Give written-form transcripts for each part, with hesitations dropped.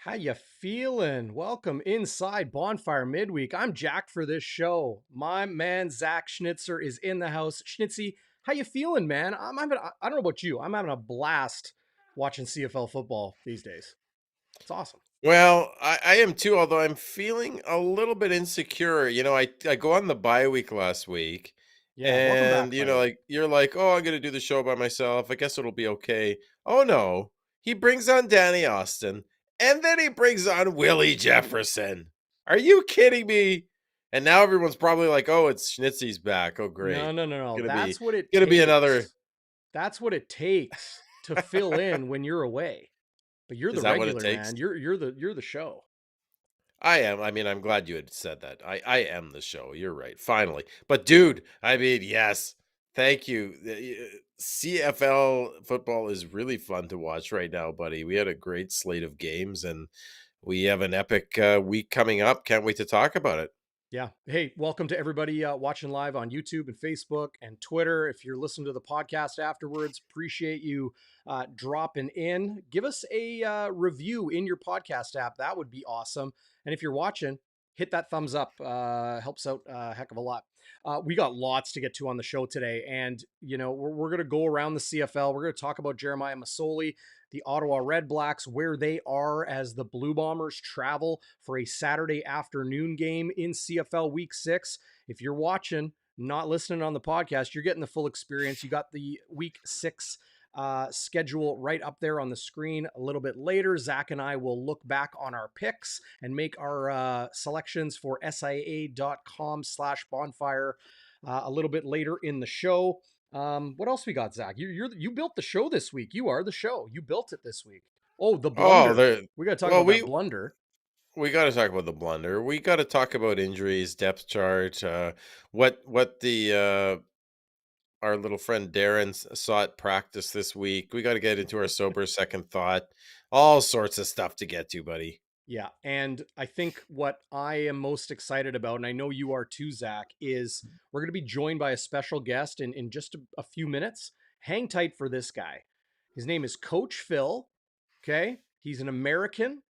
How you feeling? Welcome inside Bonfire Midweek. I'm Jack for this show. My man Zach Schnitzer is in the house. Schnitzy, how you feeling, man? I don't know about you. I'm having a blast watching CFL football these days. It's awesome. Well, I am too, although I'm feeling a little bit insecure. I go on the bye week last week, Yeah, welcome and back, by the way. like you're like, oh, I'm gonna do the show by myself. I guess it'll be okay. Oh no, he brings on Danny Austin, and then he brings on Willie Jefferson. Are you kidding me? And now everyone's probably like, oh, it's Schnitzy's back. Oh, No, great. no, no, no. Gonna be That's what it gonna be another. takes. That's what it takes to fill in when you're away. But you're Is the that what it regular, takes? man. You're the show. I am. I mean, I'm glad you had said that. I am the show. You're right. Finally. But dude, I mean, yes. Thank you. CFL football is really fun to watch right now, buddy. We had a great slate of games and we have an epic week coming up. Can't wait to talk about it. Yeah. Hey, welcome to everybody watching live on YouTube and Facebook and Twitter. If you're listening to the podcast afterwards, appreciate you dropping in. Give us a review in your podcast app. That would be awesome. And if you're watching, hit that thumbs up. Helps out a heck of a lot. We got lots to get to on the show today. And, we're going to go around the CFL. We're going to talk about Daramy-Swaray, the Ottawa Red Blacks, where they are as the Blue Bombers travel for a Saturday afternoon game in CFL Week 6. If you're watching, not listening on the podcast, you're getting the full experience. You got the Week 6 schedule right up there on the screen a little bit later. Zach and I will look back on our picks and make our selections for SIA.com/bonfire a little bit later in the show. What else we got, Zach? You built the show this week. You are the show. You built it this week. Oh, the Oh, blunder. there. We got to talk Well, about we that blunder. we got to talk about the blunder. We got to talk about injuries, depth chart, what the our little friend Darren saw at practice this week. We got to get into our sober second thought. All sorts of stuff to get to, buddy. Yeah. And I think what I am most excited about, and I know you are too, Zach, is we're going to be joined by a special guest in just a few minutes. Hang tight for this guy. His name is Coach Phil. Okay. He's an American,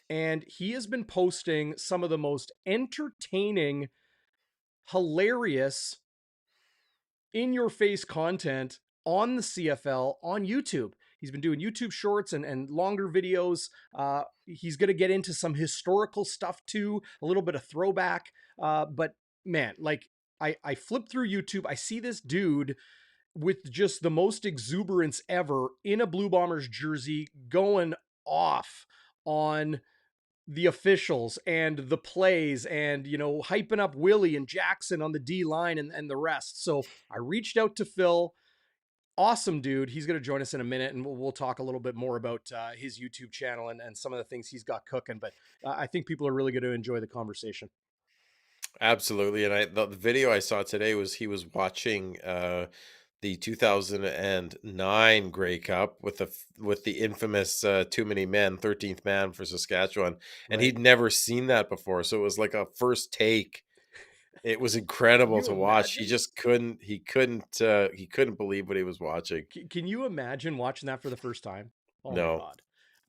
and he has been posting some of the most entertaining, hilarious, in your face content on the CFL on YouTube. He's been doing YouTube shorts and longer videos. He's going to get into some historical stuff too, a little bit of throwback. But man, like I flip through YouTube, I see this dude with just the most exuberance ever in a Blue Bombers jersey going off on the officials and the plays and hyping up Willie and Jackson on the D line and the rest. So I reached out to Phil. Awesome dude. He's going to join us in a minute, and we'll talk a little bit more about his YouTube channel and some of the things he's got cooking. But I think people are really going to enjoy the conversation. Absolutely. And the video I saw today was he was watching the 2009 Grey Cup with the infamous too many men, 13th man for Saskatchewan, and Right? he'd never seen that before. So it was like a first take. It was Can incredible you to watch. He imagine? just he couldn't believe what he was watching. Can you imagine watching that for the first time? Oh my No, God.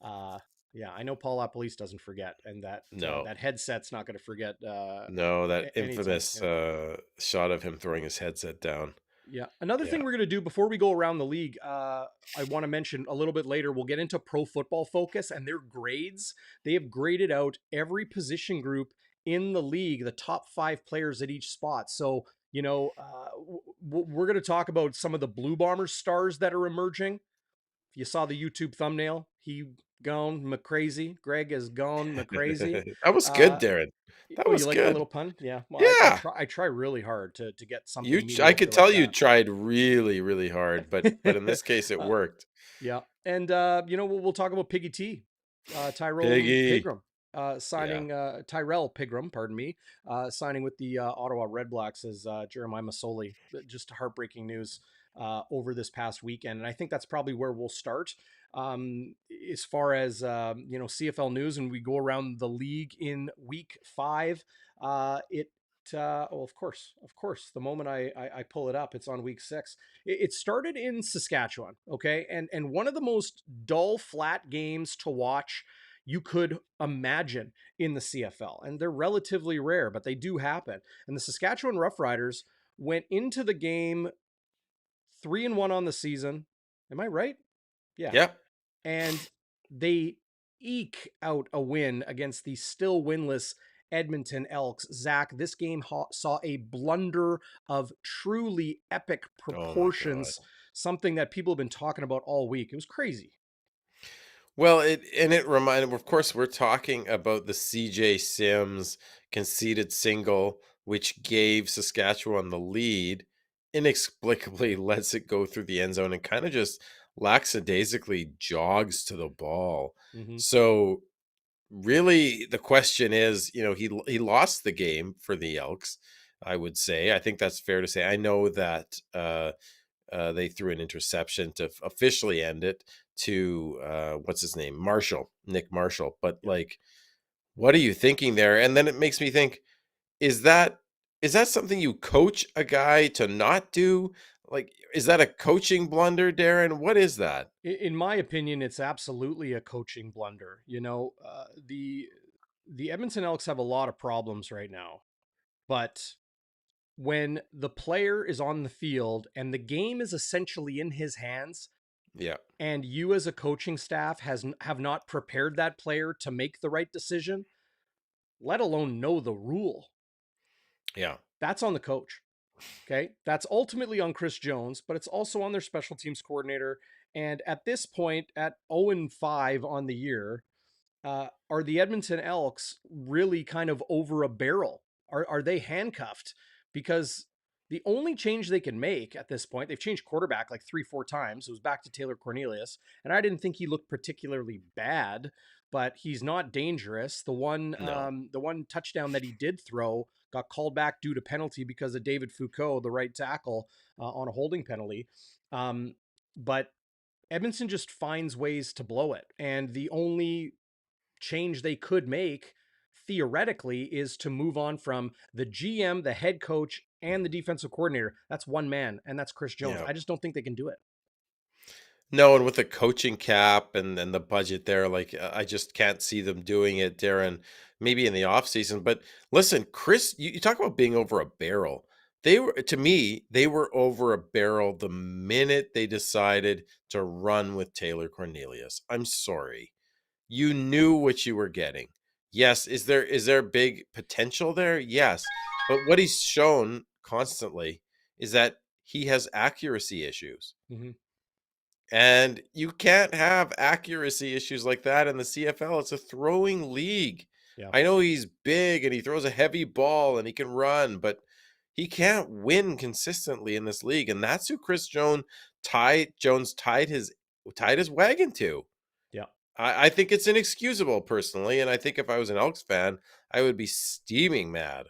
Uh, yeah, I know Paul Police doesn't forget, and no, that headset's not going to forget no, that anytime. infamous Yeah. shot of him throwing his headset down. Yeah. Another Yeah. thing we're going to do before we go around the league, I want to mention a little bit later, we'll get into Pro Football Focus and their grades. They have graded out every position group in the league, the top 5 players at each spot. So, we're going to talk about some of the Blue Bombers stars that are emerging. If you saw the YouTube thumbnail, he gone McCrazy. Greg has gone McCrazy. That was good, Uh, Darren. That oh, you was like that good. little pun? Yeah. Well, I Yeah. try. I try really hard to get something I mediocre could like tell you that. tried really, really hard, but in this case, it uh, worked. yeah, and we'll talk about Piggy T, Tyrone Piggy. Pigram, Yeah, signing Tyrell Pigram, pardon me, signing with the Ottawa Red Blacks as Daramy-Swaray. Just heartbreaking news over this past weekend, and I think that's probably where we'll start. As far as CFL news, and we go around the league in week 5, it of course, the moment I pull it up, it's on week 6. It started in Saskatchewan, okay, and one of the most dull, flat games to watch. you could imagine in the CFL. And they're relatively rare, but they do happen. And the Saskatchewan Roughriders went into the game 3-1 on the season. Am I right? Yeah. Yeah. And they eke out a win against the still winless Edmonton Elks. Zach, this game saw a blunder of truly epic Oh my God. proportions, something that people have been talking about all week. It was crazy. Well, it reminded, of course, we're talking about the CJ Sims conceded single, which gave Saskatchewan the lead, inexplicably lets it go through the end zone and kind of just lackadaisically jogs to the ball. Mm-hmm. So really the question is, he lost the game for the Elks, I would say. I think that's fair to say. I know that they threw an interception to officially end it to what's his name, Nick Marshall. But Yep. like, what are you thinking there? And then it makes me think: is that something you coach a guy to not do? Like, is that a coaching blunder, Darren? What is that? In my opinion, it's absolutely a coaching blunder. The Edmonton Elks have a lot of problems right now, but when the player is on the field and the game is essentially in his hands, Yeah, and you as a coaching staff have not prepared that player to make the right decision, let alone know the rule, yeah, that's on the coach. Okay, that's ultimately on Chris Jones, but it's also on their special teams coordinator. And at this point, at 0-5 on the year, are the Edmonton Elks really kind of over a barrel? Are they handcuffed? Because the only change they can make at this point, they've changed quarterback like 3-4 times. It was back to Taylor Cornelius, and I didn't think he looked particularly bad, but he's not dangerous. no, The one touchdown that he did throw got called back due to penalty because of David Foucault, the right tackle, on a holding penalty. But Edmonton just finds ways to blow it, and the only change they could make theoretically is to move on from the GM, the head coach, and the defensive coordinator. That's one man, and that's Chris Jones. yeah. I just don't think they can do it. No, and with the coaching cap and the budget there, like, I just can't see them doing it, Darren. Maybe in the off season, but listen, Chris, you talk about being over a barrel. They were, to me, they were over a barrel the minute they decided to run with Taylor Cornelius. I'm sorry, you knew what you were getting. Yes, is there big potential there? Yes, but what he's shown constantly is that he has accuracy issues. Mm-hmm. And you can't have accuracy issues like that in the CFL. It's a throwing league. Yeah. I know he's big and he throws a heavy ball and he can run, but he can't win consistently in this league. And that's who Chris Jones tied his wagon to. Yeah. I think it's inexcusable personally. And I think if I was an Elks fan, I would be steaming mad.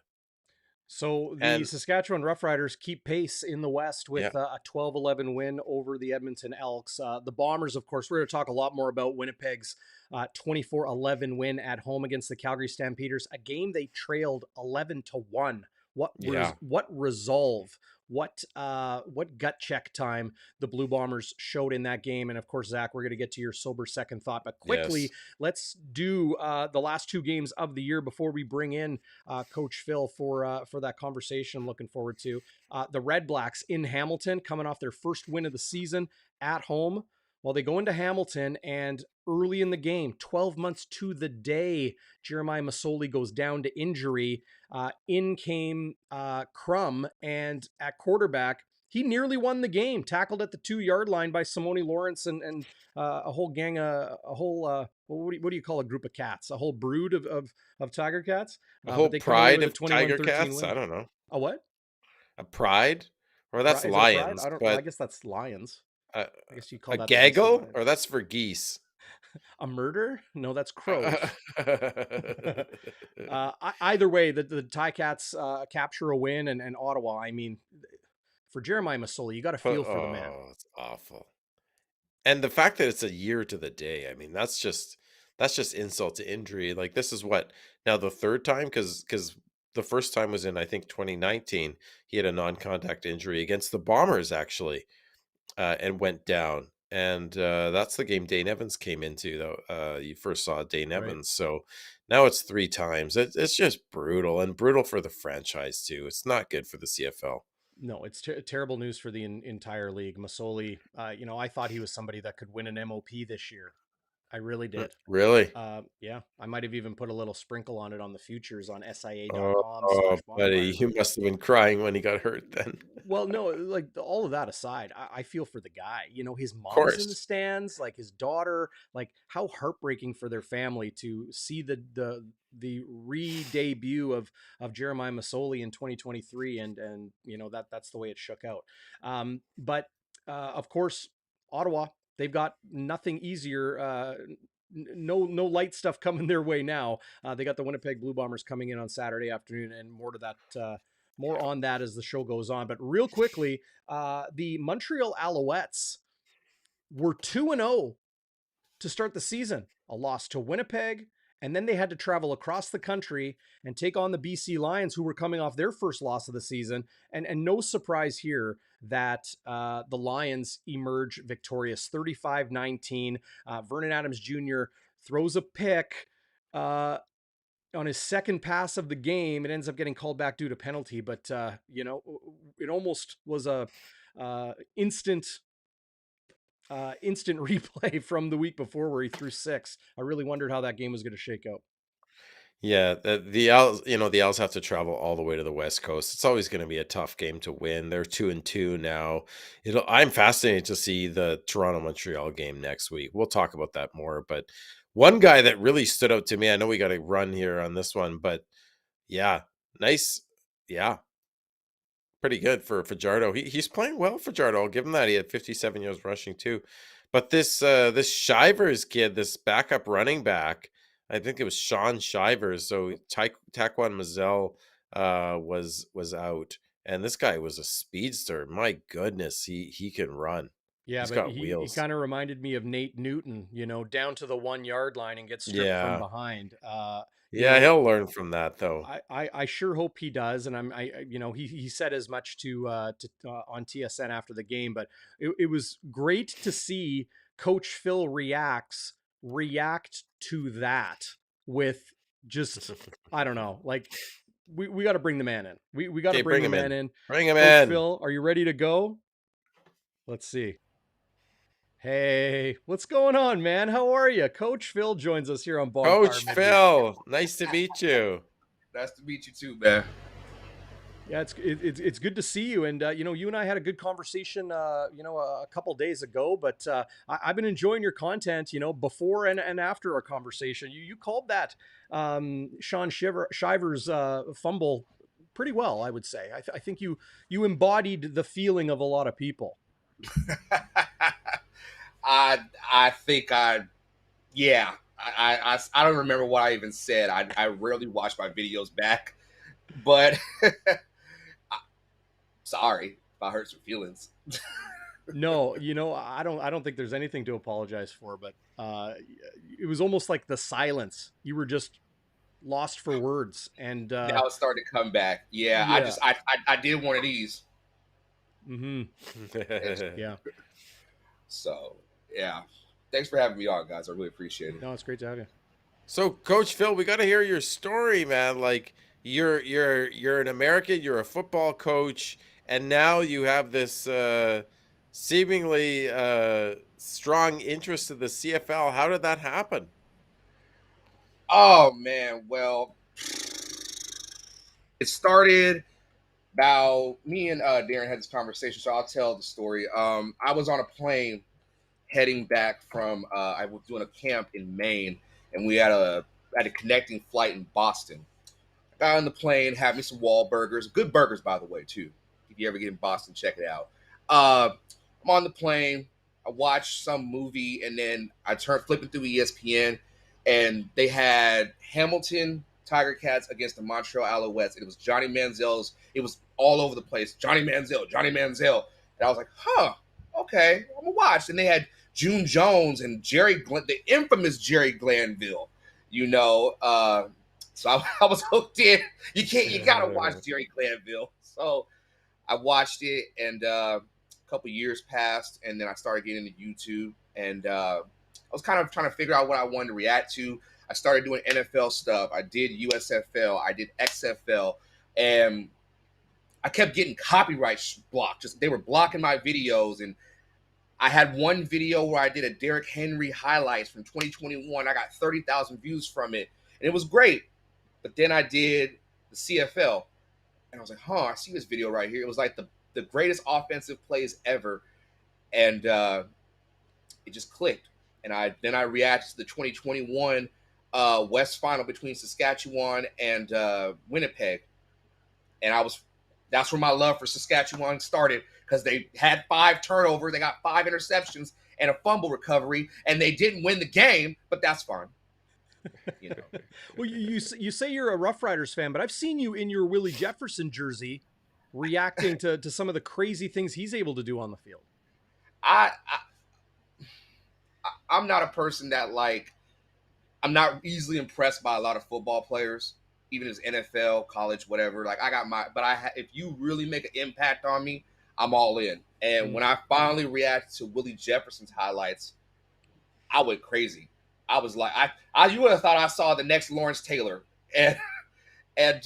So the And Saskatchewan Roughriders keep pace in the West yeah, with a 12-11 win over the Edmonton Elks. The Bombers, of course, we're going to talk a lot more about Winnipeg's 24-11 win at home against the Calgary Stampeders, a game they trailed 11-1. yeah, What resolve, what gut check time the Blue Bombers showed in that game. And of course, Zach, we're going to get to your sober second thought, but quickly, yes, let's do the last two games of the year before we bring in Coach Phil for that conversation. I'm looking forward to the Red Blacks in Hamilton, coming off their first win of the season at home. Well, they go into Hamilton, and early in the game, 12 months to the day, Jeremiah Masoli goes down to injury. In came Crum, and at quarterback, he nearly won the game, tackled at the 2-yard line by Simone Lawrence and a whole gang, what do you call a group of cats? A whole brood of Tiger Cats. a But whole they come away pride with a of Tiger 21-13 Cats. I win. don't know. A what? A pride, or that's Is it a pride? lions, I don't. Well, I but guess that's lions. a, I guess you call a that the BC gaggle, or Lions. that's for geese. A murder? No, that's crows. Either way, the Ticats capture a win, and Ottawa. I mean, for Jeremiah Masoli, you got to But feel for the man. oh, it's awful. And the fact that it's a year to the day, I mean, that's just insult to injury. Like, this is what, now the third time, because the first time was in, I think, 2019. He had a non-contact injury against the Bombers, actually, and went down. and that's the game Dane Evans came into, though. You first saw Dane Right. Evans, so now it's 3 times. It's just brutal, and brutal for the franchise too. It's not good for the CFL. No, it's terrible news for the entire league. Masoli, I thought he was somebody that could win an MOP this year. I really did. Really? Yeah, I might have even put a little sprinkle on it on the futures on sia.com Oh, slash buddy, bonfire. you must have been crying when he got hurt then. Well, no, like all of that aside, I feel for the guy. His Of mom's in the course. stands, like his daughter, like how heartbreaking for their family to see the re-debut of Jeremiah Masoli in 2023, and that's the way it shook out. But of course, Ottawa, they've got nothing easier. No light stuff coming their way now. They got the Winnipeg Blue Bombers coming in on Saturday afternoon, and more to that. More Yeah. on that as the show goes on. But real quickly, the Montreal Alouettes were 2-0 to start the season. A loss to Winnipeg, and then they had to travel across the country and take on the BC Lions, who were coming off their first loss of the season. And no surprise here that the Lions emerge victorious 35-19. Vernon Adams Jr. throws a pick. On his second pass of the game, it ends up getting called back due to penalty. But it almost was a instant instant replay from the week before where he threw 6. I really wondered how that game was going to shake out. Yeah, the Owls, the Owls have to travel all the way to the West Coast. It's always going to be a tough game to win. They're 2-2 now. I'm fascinated to see the Toronto Montreal game next week. We'll talk about that more. But one guy that really stood out to me, I know we got to run here on this one, but yeah, nice. Yeah, pretty good for Fajardo. He's playing well for Fajardo. I'll give him that. He had 57 yards rushing too. But this Shivers kid, this backup running back, I think it was Sean Shivers. So Taquan Mazel was out, and this guy was a speedster. My goodness, he can run. Yeah, He's but got he wheels. kind of reminded me of Nate Newton, down to the 1 yard line and gets stripped from Yeah, behind. You yeah, know, he'll learn from that though. I sure hope he does, and he said as much to on TSN after the game, but it was great to see Coach Phil react to that with just I don't know, like we got to bring the man in. We got to Okay, bring bring the him man in. in. Bring him Coach in, Phil, are you ready to go? Let's see. Hey, what's going on, man? How are you? Coach Phil joins us here on Bonfire Coach Midweek. Phil. Nice to meet you. Nice to meet you too, man. Yeah, it's good to see you, and you and I had a good conversation, a couple days ago. But I've been enjoying your content, before and after our conversation. You called that Sean Shivers fumble pretty well, I would say. I think you embodied the feeling of a lot of people. I think yeah. I don't remember what I even said. I rarely watch my videos back, but sorry if I hurt some feelings. No, I don't think there's anything to apologize for, but it was almost like the silence. You were just lost for words, and Now it's starting to come back. Yeah, yeah, I did one of these. mm-hmm. Yeah. So yeah, thanks for having me on, guys. I really appreciate it. No, it's great to have you. So, Coach Phil, we got to hear your story, man. Like you're an American, you're a football coach, and now you have this seemingly strong interest in the CFL. How did that happen? Oh man, well, it started about me and Darren had this conversation, so I'll tell the story. I was on a plane heading back from I was doing a camp in Maine, and we had a connecting flight in Boston. I got on the plane, had me some Wahlburgers, good burgers by the way too. If you ever get in Boston, check it out. I'm on the plane. I watched some movie, and then I turned flipping through ESPN, and they had Hamilton Tiger Cats against the Montreal Alouettes. It was Johnny Manziel's. It was all over the place. Johnny Manziel, Johnny Manziel, and I was like, huh, okay, I'm gonna watch. And they had June Jones and the infamous Jerry Glanville. So I was hooked in. You gotta watch Jerry Glanville. So I watched it, and a couple years passed, and then I started getting into YouTube, and I was kind of trying to figure out what I wanted to react to. I started doing NFL stuff. I did USFL. I did XFL, and I kept getting copyright blocked. Just they were blocking my videos, and I had one video where I did a Derrick Henry highlights from 2021. I got 30,000 views from it, and it was great. But then I did the CFL, and I was like, I see this video right here. It was like the greatest offensive plays ever, and it just clicked. And then I reacted to the 2021 West Final between Saskatchewan and Winnipeg, and that's where my love for Saskatchewan started, because they had 5 turnovers, they got 5 interceptions and a fumble recovery, and they didn't win the game, but that's fine. You know. Well, you say you're a Rough Riders fan, but I've seen you in your Willie Jefferson jersey reacting to some of the crazy things he's able to do on the field. I'm not a person that I'm not easily impressed by a lot of football players, even as NFL, college, whatever. Like if you really make an impact on me, I'm all in. And when I finally reacted to Willie Jefferson's highlights, I went crazy. I was like, you would have thought I saw the next Lawrence Taylor. And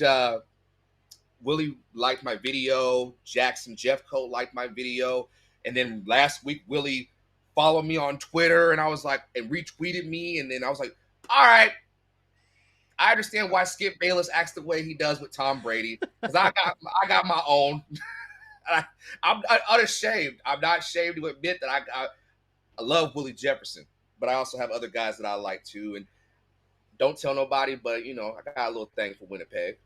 Willie liked my video. Jackson Jeffcoat liked my video. And then last week, Willie followed me on Twitter, and I was like, and retweeted me. And then I was like, all right, I understand why Skip Bayless acts the way he does with Tom Brady, because I got my own. I'm unashamed. I'm not ashamed to admit that I love Willie Jefferson, but I also have other guys that I like too. And don't tell nobody, but I got a little thing for Winnipeg.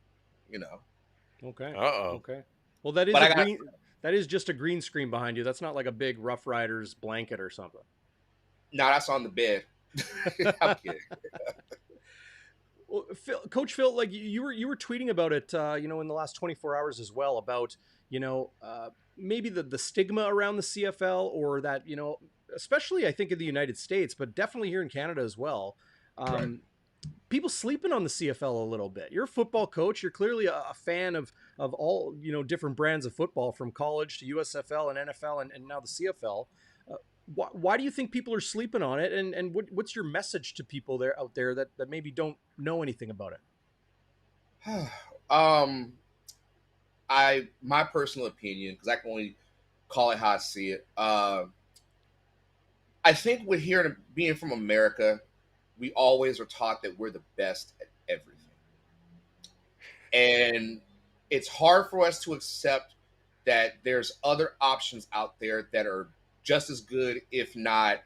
Okay. Uh-oh. Okay. Well, that is just a green screen behind you. That's not like a big Rough Riders blanket or something. No, that's on the bed. I'm kidding. Well, Coach Phil, like you were tweeting about it, in the last 24 hours as well, about maybe the stigma around the CFL, or that especially I think in the United States, but definitely here in Canada as well. Right. People sleeping on the CFL a little bit. You're a football coach. You're clearly a fan of all different brands of football, from college to USFL and NFL and now the CFL. Why do you think people are sleeping on it? And what's your message to people out there that maybe don't know anything about it? My personal opinion, because I can only call it how I see it. I think being from America, we always are taught that we're the best at everything. And it's hard for us to accept that there's other options out there that are just as good, if not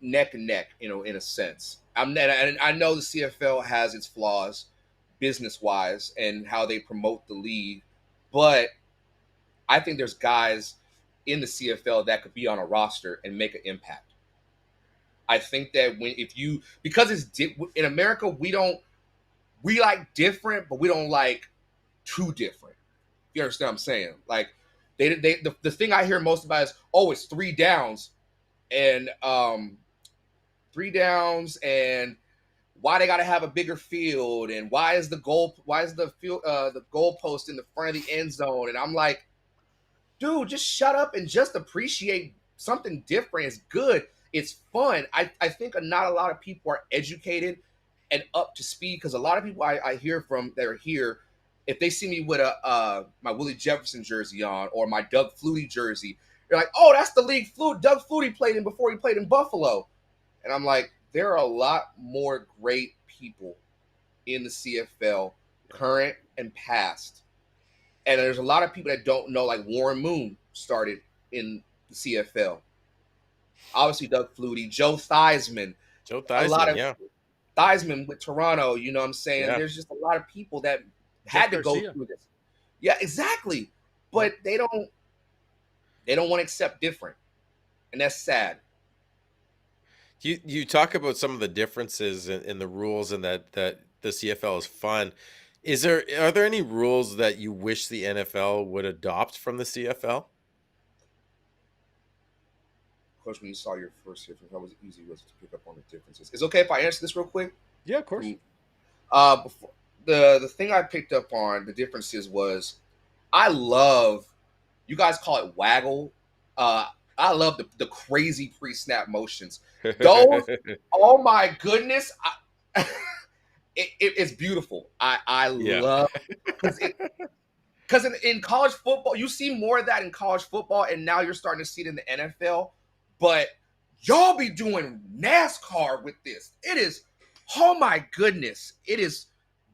neck and neck, in a sense. I know the CFL has its flaws business-wise and how they promote the league, but I think there's guys in the CFL that could be on a roster and make an impact. I think that because it's in America, we like different, but we don't like too different. You understand what I'm saying? Like the thing I hear most about is, it's 3 downs, and 3 downs, and why they got to have a bigger field, and why is the goalpost in the front of the end zone? And I'm like, dude, just shut up and just appreciate something different. It's good. It's fun. I think not a lot of people are educated and up to speed, because a lot of people I hear from that are here, if they see me with my Willie Jefferson jersey on, or my Doug Flutie jersey, they're like, oh, that's the league Doug Flutie played in before he played in Buffalo. And I'm like, there are a lot more great people in the CFL, current and past. And there's a lot of people that don't know, like Warren Moon started in the CFL. Obviously, Doug Flutie, Joe Theismann. A lot of Theismann with Toronto, you know what I'm saying? Yeah. There's just a lot of people that had to go through this. Yeah, exactly. But they don't want to accept different. And that's sad. You talk about some of the differences in the rules, and that the CFL is fun. Are there any rules that you wish the NFL would adopt from the CFL? Coach, when you saw your first difference, how easy was it to pick up on the differences? Is it okay if I answer this real quick? Yeah, of course. The thing I picked up on, the differences was, I love You guys call it waggle. I love the crazy pre-snap motions. Those, oh my goodness, it's beautiful. I Yeah. love, because in college football, you see more of that in college football, and now you're starting to see it in the NFL. But y'all be doing NASCAR with this. It is, oh my goodness, it is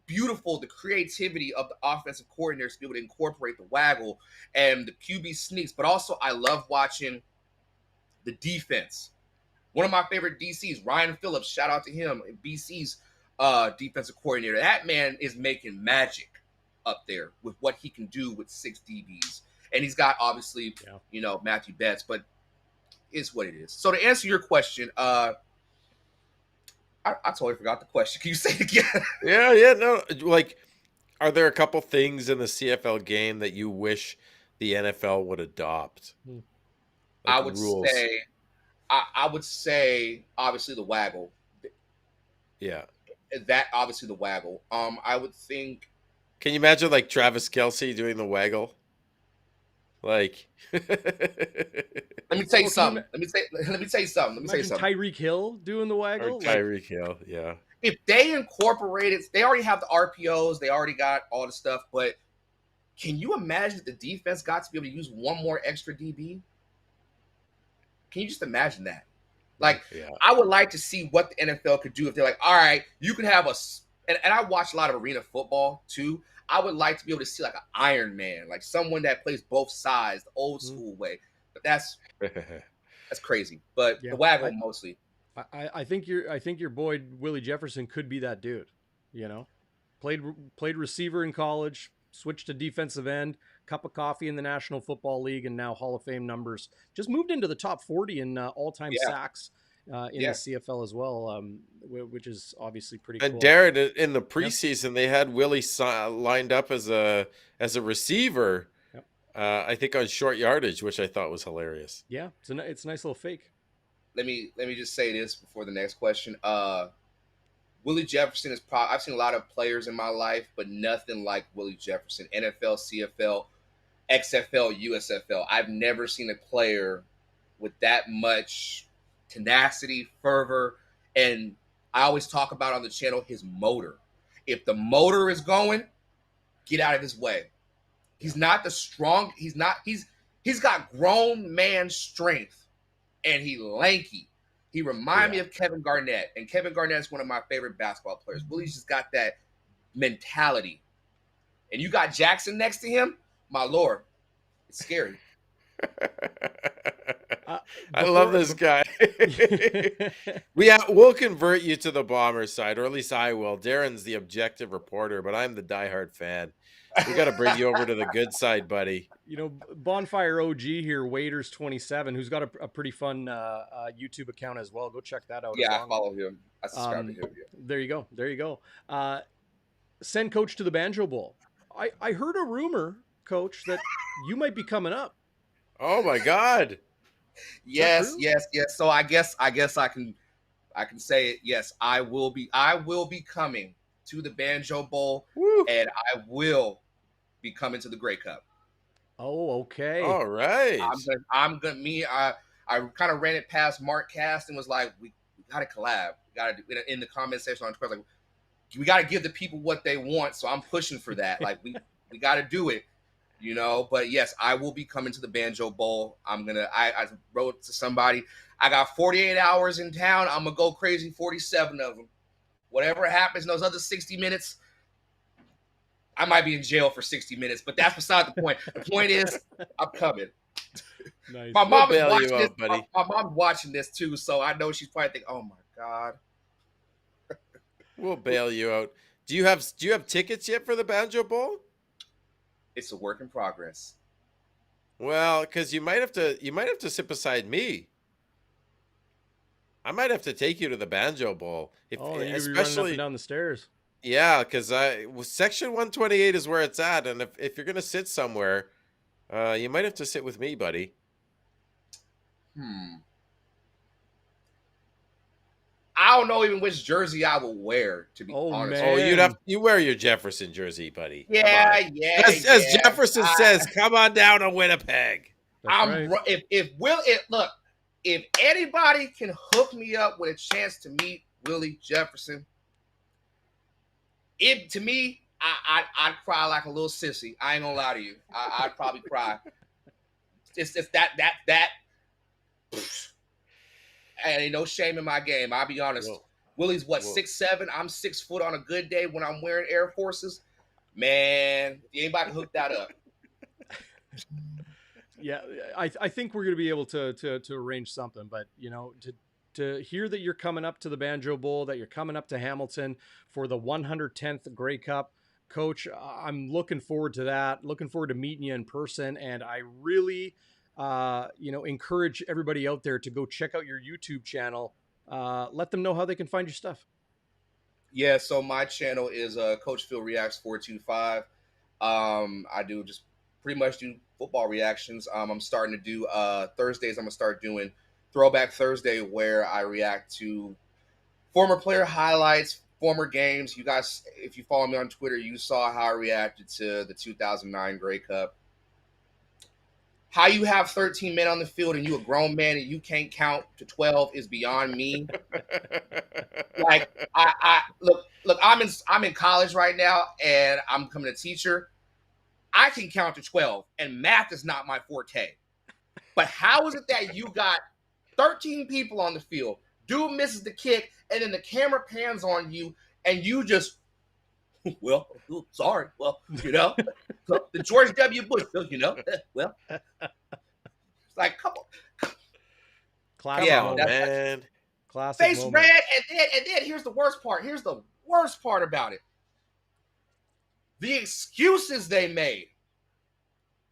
beautiful, the creativity of the offensive coordinators to be able to incorporate the waggle and the QB sneaks. But also, I love watching the defense. One of my favorite DCs, Ryan Phillips, shout out to him, BC's defensive coordinator. That man is making magic up there with what he can do with 6 DBs. And he's got, obviously, Matthew Betts, but it's what it is. So to answer your question, I totally forgot the question. Can you say it again? Yeah, no. Like, are there a couple things in the CFL game that you wish the NFL would adopt? Like I would say, obviously, the waggle. Yeah. That, obviously, the waggle. I would think. Can you imagine, like, Travis Kelce doing the waggle? Like, let me tell you something. Let me tell you something. Tyreek Hill doing the waggle. Or Tyreek Hill, yeah. If they incorporate it, they already have the RPOs, they already got all the stuff. But can you imagine that the defense got to be able to use one more extra DB? Can you just imagine that? Like, I would like to see what the NFL could do if they're like, all right, you can have and I watch a lot of arena football too. I would like to be able to see like an Iron Man, like someone that plays both sides, the old school way. But that's crazy. But the waggle mostly. I think your boy Willie Jefferson could be that dude. Played receiver in college, switched to defensive end, cup of coffee in the National Football League, and now Hall of Fame numbers. Just moved into the top 40 in all-time sacks in the CFL as well, which is obviously pretty cool. And Darrin, in the preseason, they had Willie lined up as a receiver, I think on short yardage, which I thought was hilarious. Yeah, it's a nice little fake. Let me just say this before the next question. Willie Jefferson is probably, I've seen a lot of players in my life, but nothing like Willie Jefferson. NFL, CFL, XFL, USFL. I've never seen a player with that much tenacity, fervor, and I always talk about on the channel his motor. If the motor is going, get out of his way. He's not the strong. He's got grown man strength, and he lanky. He reminds me of Kevin Garnett, and Kevin Garnett is one of my favorite basketball players. Willie's just got that mentality. And you got Jackson next to him, my Lord, it's scary. I love this guy. We'll convert you to the Bomber side, or at least I will. Darren's the objective reporter, but I'm the diehard fan. We got to bring you over to the good side, buddy. Bonfire OG here, Waiters 27, who's got a pretty fun YouTube account as well. Go check that out. Yeah, I follow him. I subscribe to him. Yeah. There you go. Send Coach to the Banjo Bowl. I heard a rumor, Coach, that you might be coming up. Oh my God. Yes. So I guess I can say it. Yes, I will be coming to the Banjo Bowl. Woo. And I will be coming to the Grey Cup. Oh, okay. All right. I kind of ran it past Mark Cast and was like, we got to collab. We got to do in the comment section on Twitter. Like, we got to give the people what they want. So I'm pushing for that. Like we got to do it, but yes, I will be coming to the Banjo Bowl. I wrote to somebody, I got 48 hours in town. I'm going to go crazy 47 of them. Whatever happens in those other 60 minutes, I might be in jail for 60 minutes, but that's beside the point. The point is, I'm coming. Nice. My mom is watching this. My mom's watching this too, so I know she's probably thinking, "Oh my God." We'll bail you out. Do you have tickets yet for the Banjo Bowl? It's a work in progress. Well, because you might have to sit beside me. I might have to take you to the Banjo Bowl. You're running up and down the stairs. Yeah, because Section 128 is where it's at, and if you're gonna sit somewhere, you might have to sit with me, don't know even which jersey I would wear, to be honest. man. Oh, you wear your Jefferson jersey, buddy. Yeah. As Jefferson says, come on down to Winnipeg. That's right. If anybody can hook me up with a chance to meet Willie Jefferson, to me, I'd cry like a little sissy. I ain't gonna lie to you. I'd probably cry. It's just that. Ain't no shame in my game. I'll be honest. Whoa. Willie's what, 6'7"? I'm 6 foot on a good day when I'm wearing Air Forces. Man, anybody can hook that up. Yeah, I think we're going to be able to arrange something, but to hear that you're coming up to the Banjo Bowl, that you're coming up to Hamilton for the 110th Grey Cup, Coach, I'm looking forward to that. Looking forward to meeting you in person, and I really, encourage everybody out there to go check out your YouTube channel. Let them know how they can find your stuff. Yeah, so my channel is Coach Phil Reacts 425. I do just pretty much do football reactions. I'm starting to do Thursdays. I'm gonna start doing Throwback Thursday, where I react to former player highlights, former games. You guys, if you follow me on Twitter, you saw how I reacted to the 2009 Grey Cup. How you have 13 men on the field and you a grown man and you can't count to 12 is beyond me. Like I look, I'm in college right now and I'm becoming a teacher. I can count to 12 and math is not my forte. But how is it that you got 13 people on the field, dude misses the kick, and then the camera pans on you and you just, well, sorry, well, the George W. Bush, well, it's like, come on. Classic moment, man. Classic face moment. red, and then here's the worst part. Here's the worst part about it. The excuses they made.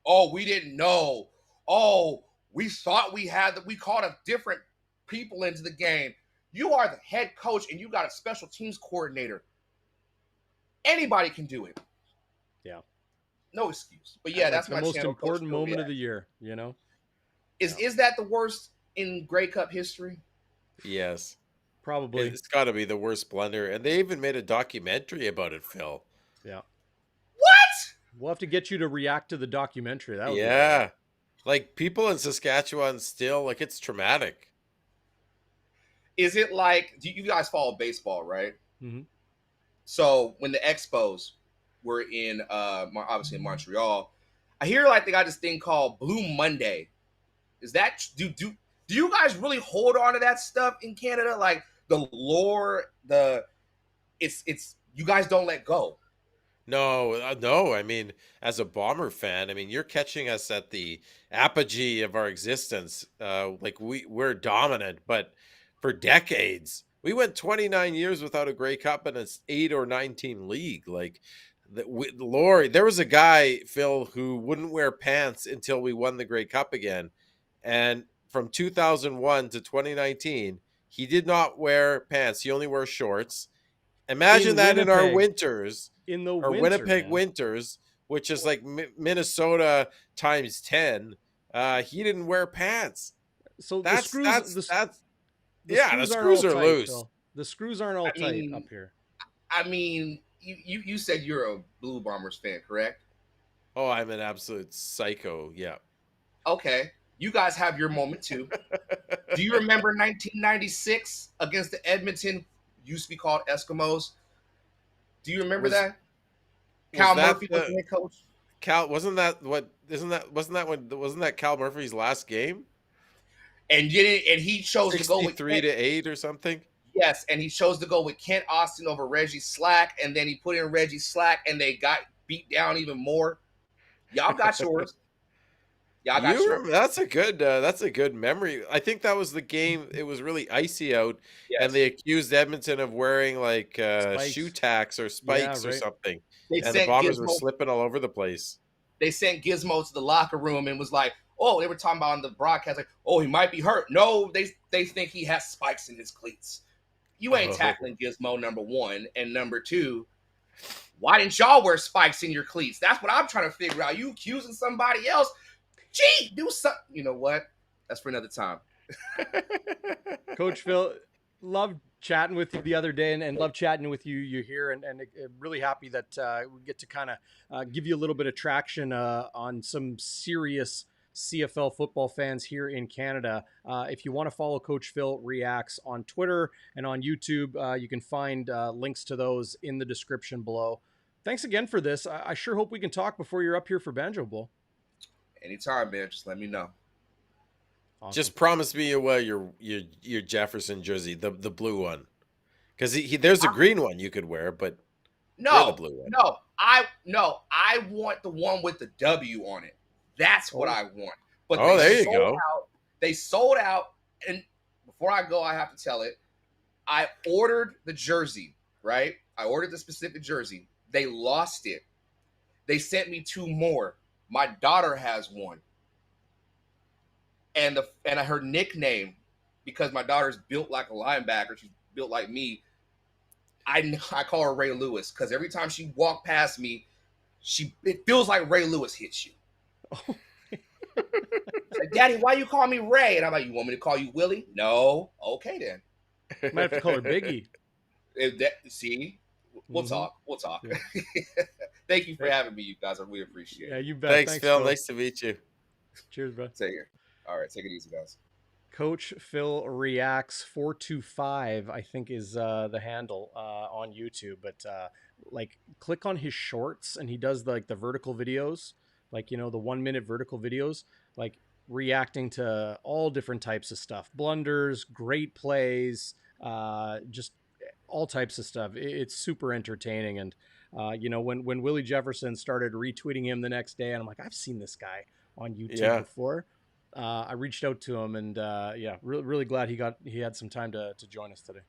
Oh, we didn't know. Oh, we thought we called a different people into the game. You are the head coach and you got a special teams coordinator. Anybody can do it. Yeah. No excuse. But yeah, that's the my most channel, important moment of the year, Is that the worst in Grey Cup history? Yes. Probably. It's got to be the worst blunder. And they even made a documentary about it, Phil. Yeah. What? We'll have to get you to react to the documentary. That would be great. Like, people in Saskatchewan still, like, it's traumatic. Is it like, you guys follow baseball, right? Mm-hmm. So when the Expos were in, obviously in Montreal, I hear like they got this thing called Blue Monday. Is that, do you guys really hold on to that stuff in Canada? Like the lore, it's you guys don't let go. No. I mean, as a Bomber fan, I mean, you're catching us at the apogee of our existence. Like we're dominant, but for decades, we went 29 years without a Grey Cup in an 8 or 9 team league. Like, Lori, there was a guy, Phil, who wouldn't wear pants until we won the Grey Cup again. And from 2001 to 2019, he did not wear pants. He only wore shorts. Imagine that in our winters, our Winnipeg winters, which is like Minnesota times 10. He didn't wear pants. So the screws are loose. Phil. The screws aren't all tight up here. I mean, you said you're a Blue Bombers fan, correct? Oh, I'm an absolute psycho. Yeah. Okay. You guys have your moment too. Do you remember 1996 against the Edmonton, used to be called Eskimos? Do you remember that? Cal Murphy was the head coach. Wasn't that Cal Murphy's last game? And he chose to go with 63-8 or something. Yes, and he chose to go with Kent Austin over Reggie Slack, and then he put in Reggie Slack, and they got beat down even more. Y'all got yours. That's a good memory. I think that was the game. It was really icy out, and they accused Edmonton of wearing like shoe tacks or spikes or something. And the Bombers were slipping all over the place. They sent Gizmo to the locker room and was like, "Oh, they were talking about on the broadcast, like, oh, he might be hurt." No, they think he has spikes in his cleats. You ain't tackling Gizmo, number one, and number two. Why didn't y'all wear spikes in your cleats? That's what I'm trying to figure out. You accusing somebody else? Gee, do something. You know what? That's for another time. Coach Phil, loved chatting with you the other day, and love chatting with you here, and really happy that we get to kind of give you a little bit of traction on some serious CFL football fans here in Canada. If you want to follow Coach Phil Reacts on Twitter and on YouTube, you can find links to those in the description below. Thanks again for this. I sure hope we can talk before you're up here for Banjo Bowl. Anytime, man. Just let me know. Awesome. Just promise me your Jefferson jersey, the blue one, because there's a green one you could wear, but no, the blue one. I want the one with the W on it. That's what I want. But there you go. They sold out, and before I go, I have to tell it. I ordered the jersey, right? I ordered the specific jersey. They lost it. They sent me 2 more. My daughter has one. And her nickname, because my daughter's built like a linebacker, she's built like me. I call her Ray Lewis, because every time she walked past me, it feels like Ray Lewis hits you. Oh. Like, Daddy, why you call me Ray? And I'm like, you want me to call you Willie? No. Okay, then. Might have to call her Biggie. See? We'll talk. We'll talk. Yeah. Thank you for having me, you guys. I really appreciate it. Yeah, you bet. Thanks, Phil. Nice to meet you. Cheers, bro. Take care. All right, take it easy, guys. Coach Phil Reacts 425, I think, is the handle on YouTube. But like, click on his shorts, and he does the vertical videos, like, the 1 minute vertical videos, like reacting to all different types of stuff, blunders, great plays, just all types of stuff. It's super entertaining. And when Willie Jefferson started retweeting him the next day, and I'm like, I've seen this guy on YouTube before. I reached out to him, and really glad he had some time to join us today.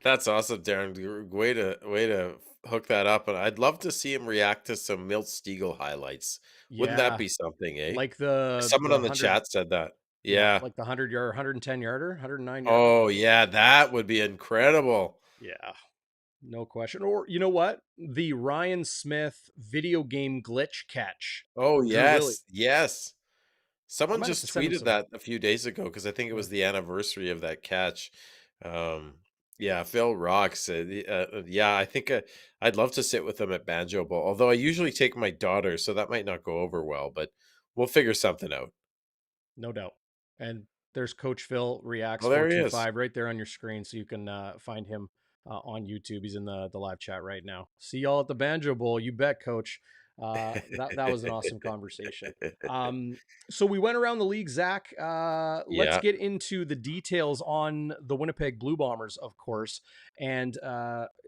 That's awesome, Darren. Way to hook that up. And I'd love to see him react to some Milt Stiegel highlights. Yeah. Wouldn't that be something, eh? Like someone on the chat said that. Yeah. Like the 100-yard, 110 yarder, 109 yarder. Oh yeah, that would be incredible. Yeah. No question. Or you know what? The Ryan Smith video game glitch catch. Oh yes. Yes. Someone just tweeted that a few days ago, because I think it was the anniversary of that catch. Yeah, Phil rocks. I think I'd love to sit with him at Banjo Bowl, although I usually take my daughter, so that might not go over well, but we'll figure something out. No doubt. And there's Coach Phil Reacts 425 right there on your screen, so you can find him on YouTube. He's in the live chat right now. See y'all at the Banjo Bowl. You bet, Coach. That was an awesome conversation. So we went around the league, Zach. Let's get into the details on the Winnipeg Blue Bombers, of course, and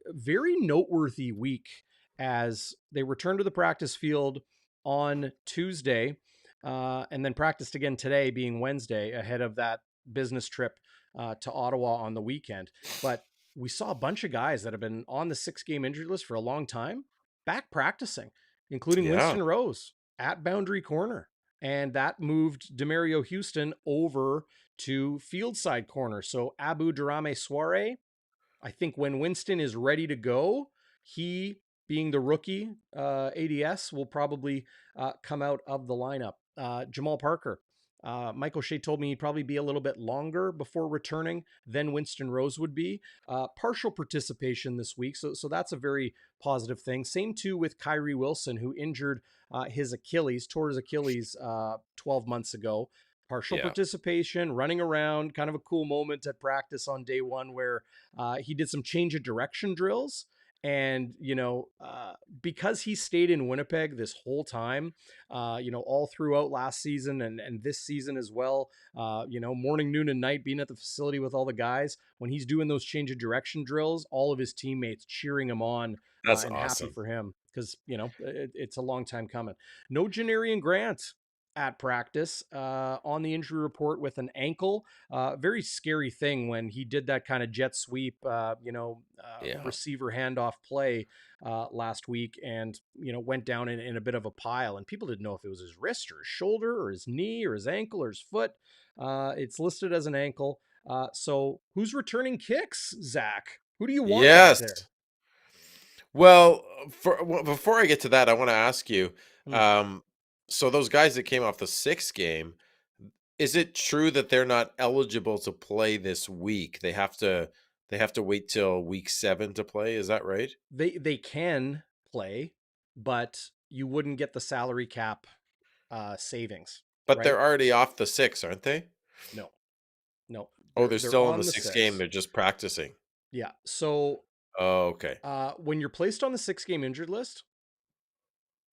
very noteworthy week as they returned to the practice field on Tuesday, and then practiced again today, being Wednesday, ahead of that business trip to Ottawa on the weekend. But we saw a bunch of guys that have been on the 6-game injury list for a long time back practicing, including Winston Rose at boundary corner. And that moved Demario Houston over to field side corner. So Abu Daramy-Swaray, I think when Winston is ready to go, he, being the rookie ADS, will probably come out of the lineup. Jamal Parker, Michael Shea told me he'd probably be a little bit longer before returning than Winston Rose would be. Partial participation this week, so that's a very positive thing. Same too with Kyrie Wilson, who injured his Achilles, tore his Achilles 12 months ago. Partial participation, running around, kind of a cool moment at practice on day one where he did some change of direction drills. And, because he stayed in Winnipeg this whole time, all throughout last season and this season as well, morning, noon, and night being at the facility with all the guys, when he's doing those change of direction drills, all of his teammates cheering him on. That's and awesome. Happy for him, because, it's a long time coming. No Janarian Grant at practice on the injury report with an ankle. Very scary thing when he did that kind of jet sweep, receiver handoff play last week, and went down in a bit of a pile, and people didn't know if it was his wrist or his shoulder or his knee or his ankle or his foot. It's listed as an ankle. So who's returning kicks, Zach? Who do you want back there? Well, before I get to that, I want to ask you, so those guys that came off the 6th game, is it true that they're not eligible to play this week? They have to They have to wait till week 7 to play. Is that right? They can play, but you wouldn't get the salary cap savings, But right? they're already off the 6, aren't they? No, no, Oh, they're they're they're still in the on the 6th game. six. They're just practicing. Yeah. So Oh, okay. when you're placed on the 6 game injured list,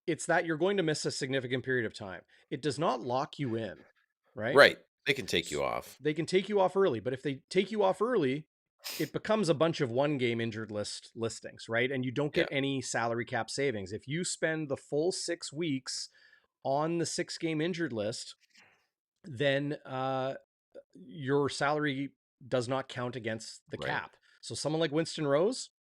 it's that you're going to miss a significant period of time. It does not lock you in, right? Right. They can take you off. They can take you off early, but if they take you off early, it becomes a bunch of 1 game injured list listings, right? And you don't Yeah. get any salary cap savings. If you spend the full 6 weeks on the 6 game injured list, then your salary does not count against the Right. cap. So someone like Winston Rose,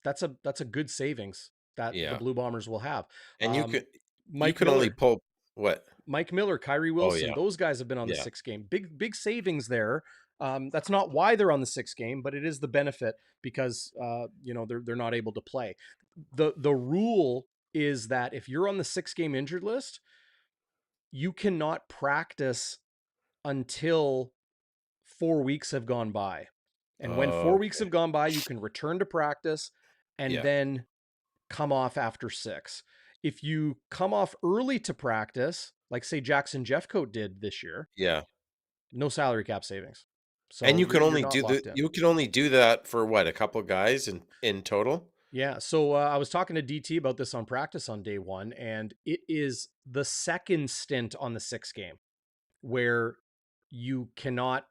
that's a good savings that the Yeah. Blue Bombers will have. And you Mike can only Miller, pull what? Mike Miller, Kyrie Oh, Wilson, yeah. those guys have been on the Yeah. 6 game. Big savings there. That's not why they're on the 6 game, but it is the benefit because they're not able to play. The rule is that if you're on the 6 game injured list, you cannot practice until 4 weeks have gone by. And when 4 weeks Okay. have gone by, you can return to practice and Yeah. then come off after 6. If you come off early to practice, like say Jackson Jeffcoat did this year, Yeah. no salary cap savings. And So you're not locked in. you can only do that for what, a couple guys in total? Yeah. So I was talking to DT about this on practice on day 1, and it is the second stint on the 6 game where you cannot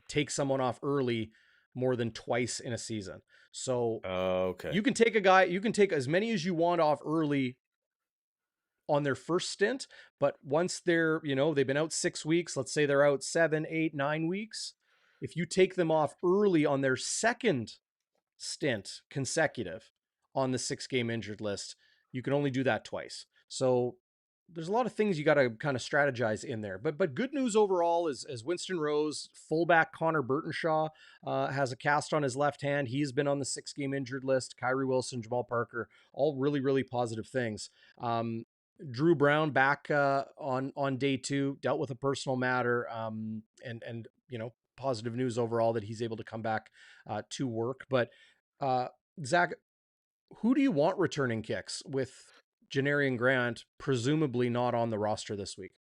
take someone off early more than twice in a season. So Okay. you can take as many as you want off early on their first stint, but once they've been out 6 weeks, let's say they're out 7, 8, 9 weeks. If you take them off early on their second stint consecutive on the 6 game injured list, you can only do that twice. So there's a lot of things you got to kind of strategize in there. But good news overall is as Winston Rose, fullback Connor Burtonshaw has a cast on his left hand. He's been on the 6 game injured list. Kyrie Wilson, Jamal Parker, all really, really positive things. Drew Brown back on day 2, dealt with a personal matter, and positive news overall that he's able to come back to work. But Zach, who do you want returning kicks with Janarian Grant presumably not on the roster this week?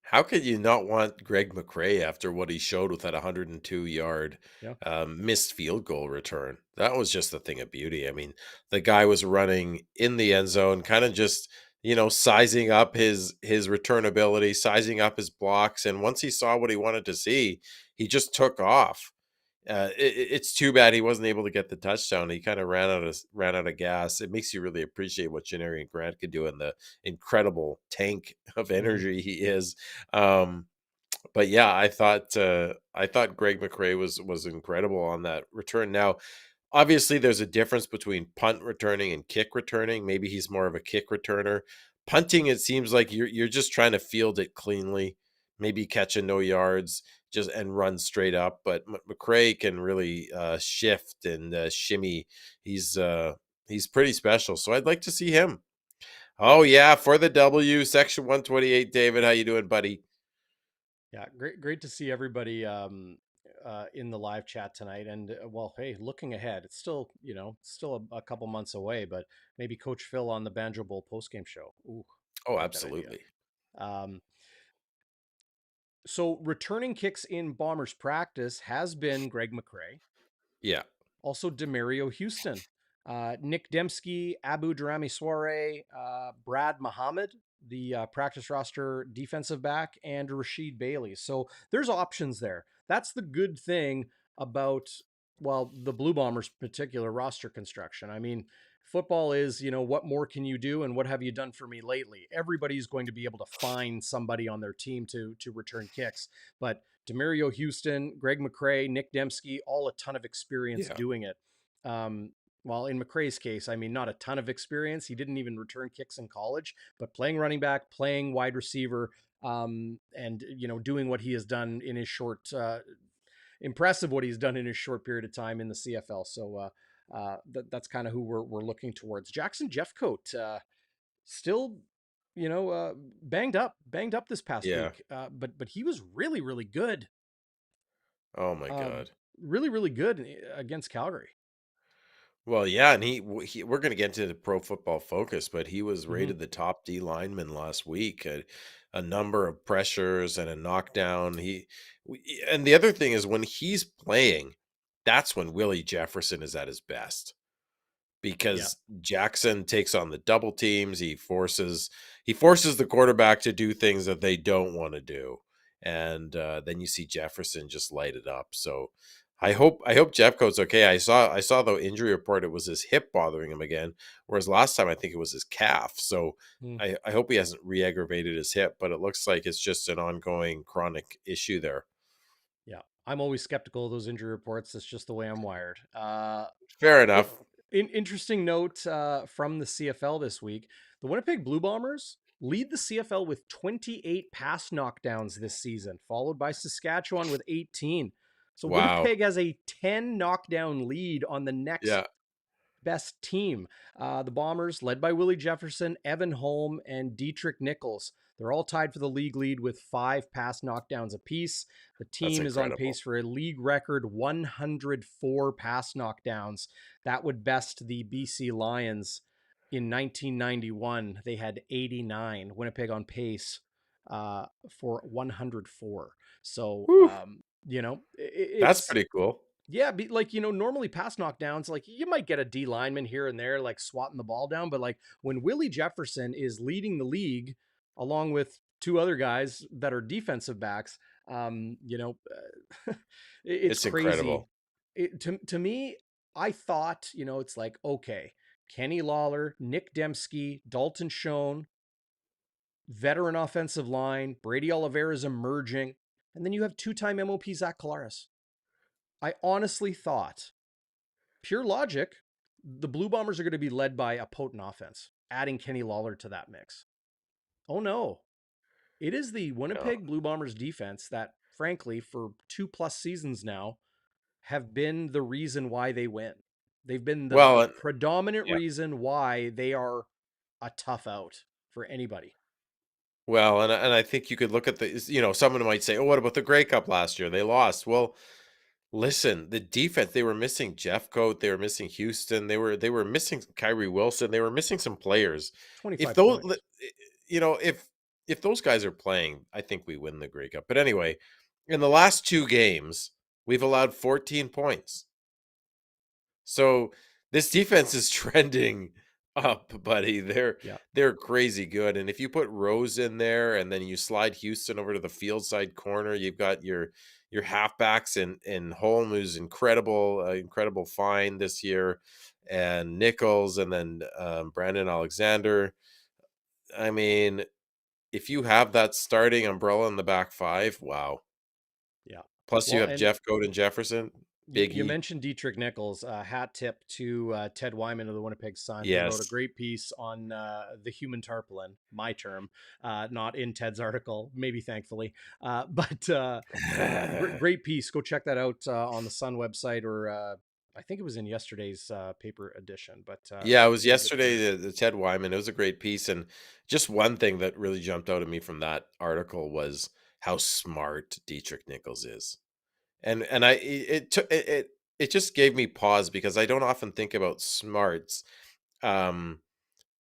How could you not want Greg McRae after what he showed with that 102-yard Yeah. missed field goal return? That was just a thing of beauty. I mean, the guy was running in the end zone, kind of just sizing up his return ability, sizing up his blocks, and once he saw what he wanted to see, he just took off. It's too bad he wasn't able to get the touchdown. He kind of ran out of gas. It makes you really appreciate what Janarian Grant could do and the incredible tank of energy he is. But yeah, I thought Greg McRae was incredible on that return. Now, obviously, there's a difference between punt returning and kick returning. Maybe he's more of a kick returner. Punting, it seems like you're just trying to field it cleanly, maybe catch a no yards, just and run straight up. But McRae can really shift and shimmy. He's pretty special. So I'd like to see him. Oh yeah, for the W, section 128. David, how you doing, buddy? Yeah, great to see everybody in the live chat tonight. And well, hey, looking ahead, it's still a couple months away, but maybe Coach Phil on the Banjo Bowl postgame show. Ooh, Oh, like that idea. absolutely. So returning kicks in Bombers practice has been Greg McRae, Yeah. also Demario Houston, Nick Dembski, Abu Daramy-Swaray, Brad Muhammad, the practice roster defensive back, and Rashid Bailey. So there's options there. That's the good thing about, well, the Blue Bombers particular roster construction. I mean, football is, what more can you do and what have you done for me lately? Everybody's going to be able to find somebody on their team to return kicks. But Demario Houston, Greg McRae, Nick Dembski, all a ton of experience Yeah. doing it. Well, in McRae's case, I mean, not a ton of experience. He didn't even return kicks in college, but playing running back, playing wide receiver, and doing what he has done in his short, impressive what he's done in his short period of time in the CFL. So that's kind of who we're looking towards. Jackson Jeffcoat, still, banged up this past Yeah. week, but he was really, really good. Oh my God. really, really good against Calgary. Well, yeah, and we're going to get into the Pro Football Focus, but he was Hmm. rated the top D lineman last week. A number of pressures and a knockdown. And the other thing is when he's playing, that's when Willie Jefferson is at his best. Yeah. Because Jackson takes on the double teams, he forces the quarterback to do things that they don't want to do, and then you see Jefferson just light it up. So I hope Jeffcoat's okay. I saw the injury report; it was his hip bothering him again, whereas last time I think it was his calf. So Mm. I hope he hasn't re-aggravated his hip, but it looks like it's just an ongoing chronic issue there. Yeah. I'm always skeptical of those injury reports. That's just the way I'm wired. Fair It, enough. interesting note from the CFL this week: the Winnipeg Blue Bombers lead the CFL with 28 pass knockdowns this season, followed by Saskatchewan with 18. So Wow. Winnipeg has a 10 knockdown lead on the next Yeah, best team. The Bombers, led by Willie Jefferson, Evan Holm, and Dietrich Nichols. They're all tied for the league lead with 5 pass knockdowns apiece. The that's team is on incredible. pace for a league record 104 pass knockdowns. That would best the BC Lions in 1991. They had 89. Winnipeg on pace for 104. So, Whew, that's it's pretty cool. yeah, like normally pass knockdowns, like you might get a D lineman here and there, like swatting the ball down, but like when Willie Jefferson is leading the league along with two other guys that are defensive backs, it's It's crazy. incredible. To me, I thought it's like okay, Kenny Lawler, Nick Dembski, Dalton Schoen, veteran offensive line, Brady Oliveira is emerging, and then you have two-time MOP Zach Collaros. I honestly thought pure logic, the Blue Bombers are going to be led by a potent offense, adding Kenny Lawler to that mix. Oh no. It is the Yeah. Winnipeg Blue Bombers defense that, frankly, for 2+ seasons now, have been the reason why they win. They've been the Well, predominant yeah. reason why they are a tough out for anybody. Well, and I think you could look at someone might say, "Oh, what about the Grey Cup last year? They lost." Well, listen, the defense, they were missing Jeffcoat, they were missing Houston, they were missing Kyrie Wilson, they were missing some players. If 25 those points. if those guys are playing, I think we win the Grey Cup. But anyway, in the last 2 games, we've allowed 14 points. So this defense is trending up, buddy. They're Yeah. they're crazy good. And if you put Rose in there and then you slide Houston over to the field side corner, you've got your halfbacks and Holm, who's incredible find this year, and Nichols, and then Brandon Alexander. I mean, if you have that starting umbrella in the back five, wow. Yeah. Plus you Well, have and Jeff Goat and Jefferson, you Biggie. mentioned Dietrich Nichols. Hat tip to Ted Wyman of the Winnipeg Sun, who wrote a Yes. great piece on the human tarpaulin, my term, not in Ted's article, maybe thankfully. But great piece. Go check that out on the Sun website, or I think it was in yesterday's paper edition. But Yeah, it was really good yesterday, piece. the Ted Wyman. It was a great piece, and just one thing that really jumped out at me from that article was how smart Dietrich Nichols is. And it just gave me pause because I don't often think about smarts um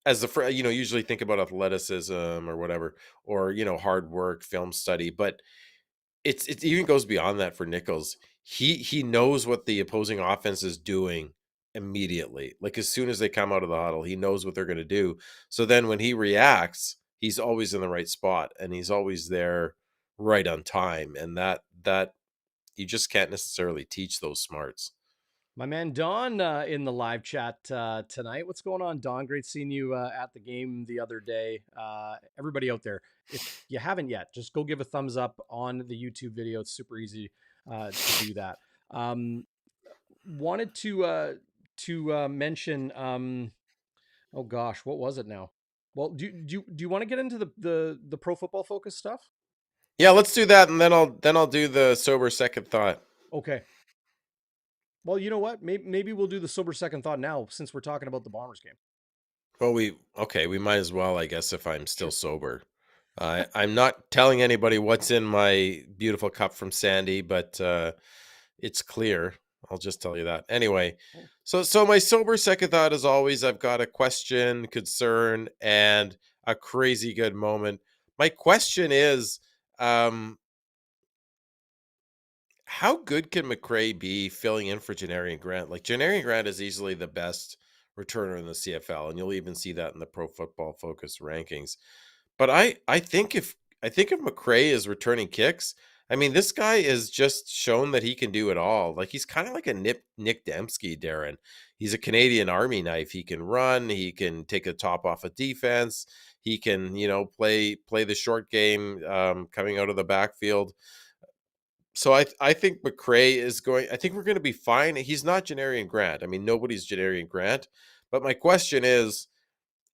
as usually think about athleticism or whatever, or hard work, film study, but it even goes beyond that for Nichols. He knows what the opposing offense is doing immediately. Like as soon as they come out of the huddle, he knows what they're going to do. So then when he reacts, he's always in the right spot and he's always there right on time. And that you just can't necessarily teach those smarts. My man Don in the live chat tonight. What's going on, Don? Great seeing you at the game the other day. Everybody out there, if you haven't yet, just go give a thumbs up on the YouTube video. It's super easy to do that. Um, Wanted to mention. Oh gosh, what was it now? Well, do you want to get into the Pro Football Focus stuff? Yeah, let's do that, and then I'll do the sober second thought. Okay. Well, you know what? Maybe we'll do the sober second thought now since we're talking about the Bombers game. Well, we might as well, I guess, if I'm still Sure. sober. I'm not telling anybody what's in my beautiful cup from Sandy, but It's clear. I'll just tell you that. Anyway, Oh, so my sober second thought, as always, I've got a question, concern, and a crazy good moment. My question is, um, how good can McRae be filling in for Janarian Grant? Like, Janarian Grant is easily the best returner in the CFL, and you'll even see that in the Pro Football Focus rankings. But I think if McRae is returning kicks, I mean, this guy is just shown that he can do it all. Like, he's kind of like a Nick Dembski, Darren. He's a Canadian Army knife. He can run. He can take the top off of defense. He can, play the short game, coming out of the backfield. So I think McRae is going. I think we're going to be fine. He's not Janarian Grant. I mean, nobody's Janarian Grant. But my question is,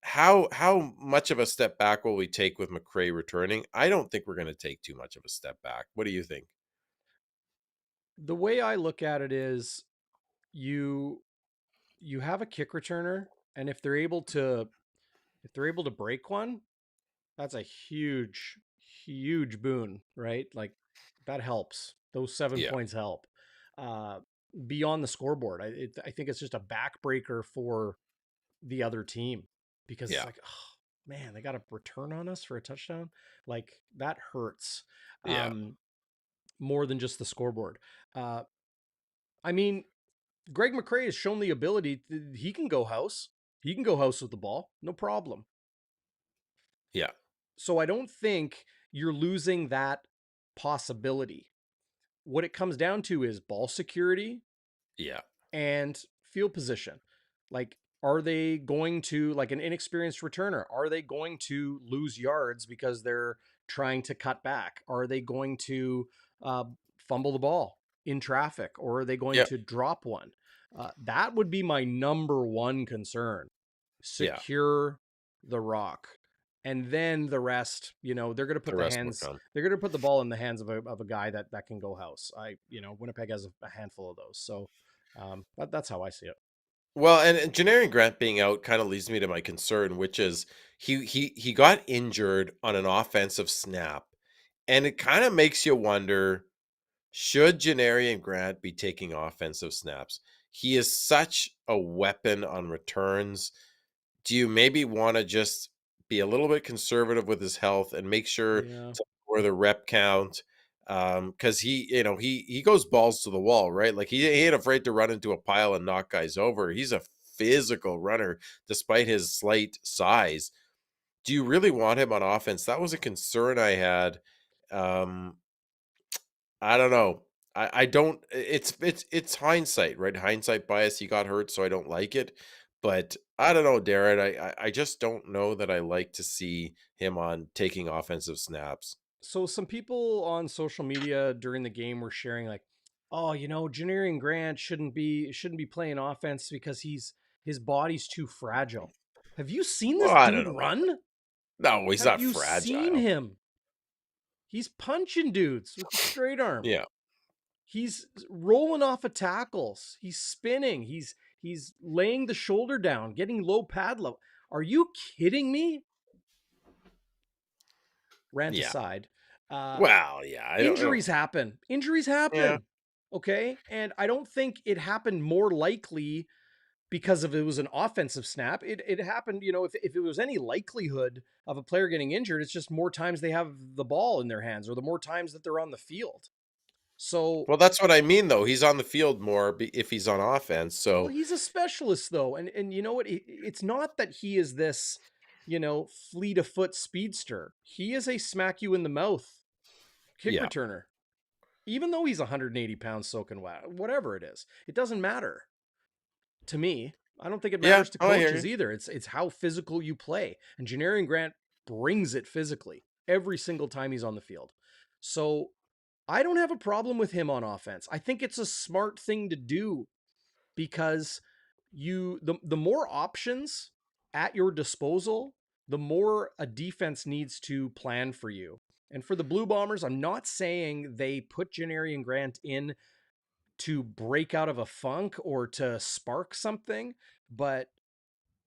how much of a step back will we take with McRae returning? I don't think we're going to take too much of a step back. What do you think? the way I look at it is you you have a kick returner, and if they're able to break one, that's a huge, huge boon, right? Like that helps. Those seven Yeah, points help. Uh, Beyond the scoreboard, I think it's just a backbreaker for the other team because it's yeah, like, oh man, they got a return on us for a touchdown. Like that hurts yeah, um, more than just the scoreboard. Uh, I mean, Greg McRae has shown the ability. He can go house. He can go house with the ball, no problem. yeah, So I don't think you're losing that possibility. What it comes down to is ball security yeah, and field position. Like, are they going to, like an inexperienced returner, are they going to lose yards because they're trying to cut back? Are they going to uh, fumble the ball in traffic, or are they going yeah, to drop one? That would be my number one concern. yeah. Secure the rock. And then the rest, they're going to The put rest will come. the ball in the hands of a guy that can go house. Winnipeg has a handful of those. So that's how I see it. Well, and Janarian Grant being out kind of leads me to my concern, which is he got injured on an offensive snap, and it kind of makes you wonder, should Janarian Grant be taking offensive snaps? He is such a weapon on returns. Do you maybe want to just be a little bit conservative with his health and make sure Yeah. to lower the rep count? Because he goes balls to the wall, right? Like he ain't afraid to run into a pile and knock guys over. He's a physical runner despite his slight size. Do you really want him on offense? That was a concern I had. Um, I don't know. I don't. It's hindsight, right? Hindsight bias. He got hurt, so I don't like it. But I don't know, Darren. I just don't know that I like to see him on taking offensive snaps. So some people on social media during the game were sharing like, oh, Janarian Grant shouldn't be playing offense because his body's too fragile. Have you seen Well, this I don't dude know. run? No, he's Have not you seen fragile. him? He's punching dudes with the straight arm. Yeah, He's rolling off of tackles. He's spinning. He's laying the shoulder down, getting low pad level. Are you kidding me? Rant yeah. aside, uh, Well, yeah. I don't. injuries happen. Injuries Yeah. happen. Okay, and I don't think it happened more likely because of it was an offensive snap. It happened. If it was any likelihood of a player getting injured, it's just more times they have the ball in their hands, or the more times that they're on the field. So, Well, that's what I mean, though. He's on the field more if he's on offense. well, So he's a specialist though, and you know what? It's not that he is this, fleet of foot speedster. He is a smack you in the mouth kick yeah, returner. Even though he's 180 pounds soaking wet, whatever it is, it doesn't matter to me. I don't think it yeah. matters to Oh, I hear coaches you. either. It's how physical you play, and Janarian Grant brings it physically every single time he's on the field. So I don't have a problem with him on offense. I think it's a smart thing to do because the more options at your disposal, the more a defense needs to plan for you. And for the Blue Bombers, I'm not saying they put Janarian Grant in to break out of a funk or to spark something, but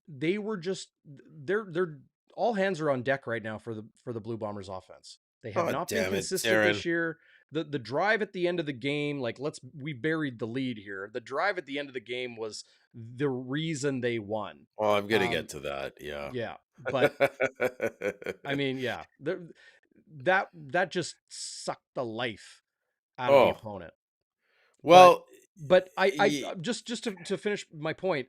they were just they're all hands are on deck right now for the Blue Bombers offense. They have Oh, not been damn it, consistent Darren. this year. the drive at the end of the game, like we buried the lead here. The drive at the end of the game was the reason they won. Oh, I'm gonna get to that. Yeah. Yeah, but I mean, yeah, that just sucked the life out of the Oh, opponent. But well, I ye just to finish my point,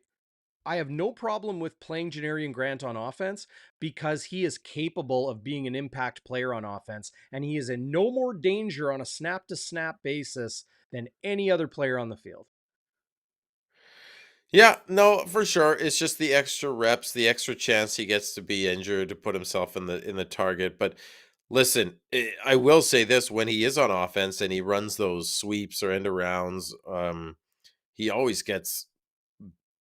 I have no problem with playing Janarian Grant on offense because he is capable of being an impact player on offense, and he is in no more danger on a snap to snap basis than any other player on the field. yeah, no, for sure. It's just the extra reps, the extra chance he gets to be injured to put himself in the target. But listen, I will say this: when he is on offense and he runs those sweeps or end arounds, he always gets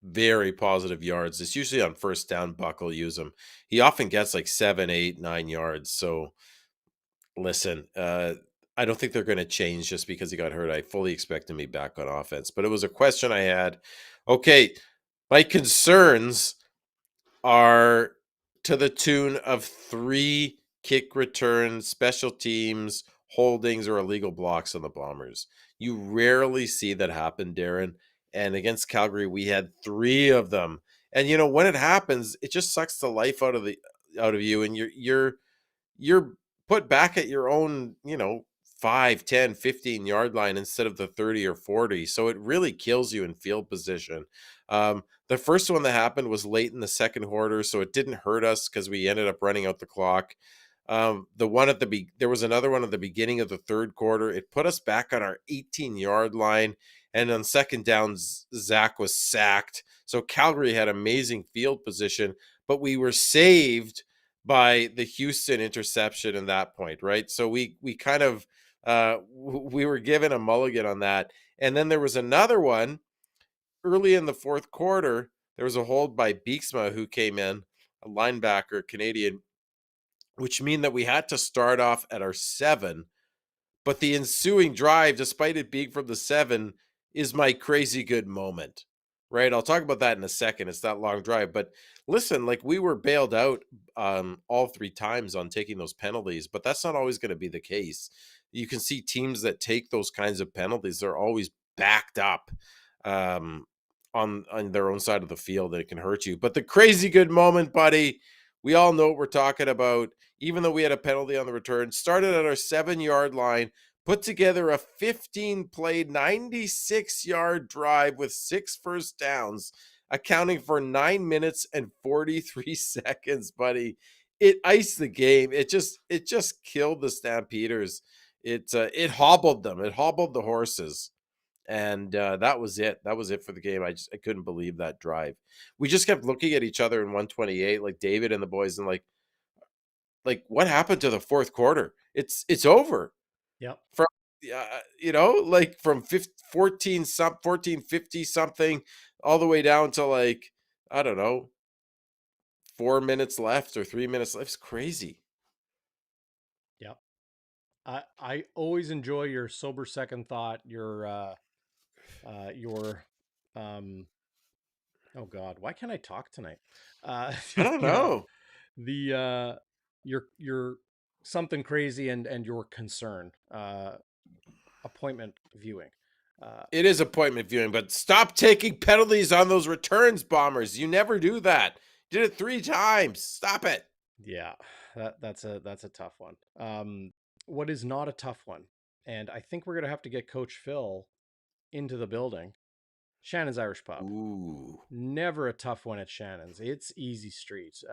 very positive yards. It's usually on first down. Buck will use him. He often gets like 7, 8, 9 yards. So listen, I don't think they're going to change just because he got hurt. I fully expect him to be back on offense. But it was a question I had. Okay, my concerns are to the tune of 3 kick returns, special teams, holdings, or illegal blocks on the Bombers. You rarely see that happen, Darren. And against Calgary, we had 3 of them. And when it happens, it just sucks the life out of you, and you're put back at your own, 5, 10, 15 yard line instead of the 30 or 40. So it really kills you in field position. The first one that happened was late in the second quarter, so it didn't hurt us because we ended up running out the clock. There was another one at the beginning of the third quarter. It put us back on our 18-yard line, and on second down, Zach was sacked. So Calgary had amazing field position, but we were saved by the Houston interception in that point, right? So we kind of we were given a mulligan on that. And then there was another one early in the fourth quarter. There was a hold by Beeksma who came in, a linebacker, Canadian, which mean that we had to start off at our 7. But the ensuing drive, despite it being from the 7, is my crazy good moment, right? I'll talk about that in a second. It's that long drive. But listen, like, we were bailed out all 3 times on taking those penalties, but that's not always going to be the case. You can see teams that take those kinds of penalties, they're always backed up um, on their own side of the field, and it can hurt you. But the crazy good moment, buddy, we all know what we're talking about. Even though we had a penalty on the return, started at our 7-yard line, put together a 15-play, 96-yard drive with 6 first downs, accounting for 9 minutes and 43 seconds, buddy. It iced the game. It just killed the Stampeders. It hobbled them. It hobbled the horses. And that was it. That was it for the game. I couldn't believe that drive. We just kept looking at each other in 128, like David and the boys, and like what happened to the fourth quarter? It's over. Yep. From like from 1450 something all the way down to, like, I don't know, 4 minutes left or 3 minutes left. It's crazy. Yep. I always enjoy your sober second thought, your oh God, why can't I talk tonight? I don't Yeah, know. your something crazy and your concern, appointment viewing. It is appointment viewing, but stop taking penalties on those returns, Bombers. You never do that. You did it 3 times. Stop it. Yeah, that's a tough one. What is not a tough one, and I think we're gonna have to get Coach Phil into the building. Shannon's Irish Pub. Ooh. Never a tough one at Shannon's. It's easy street.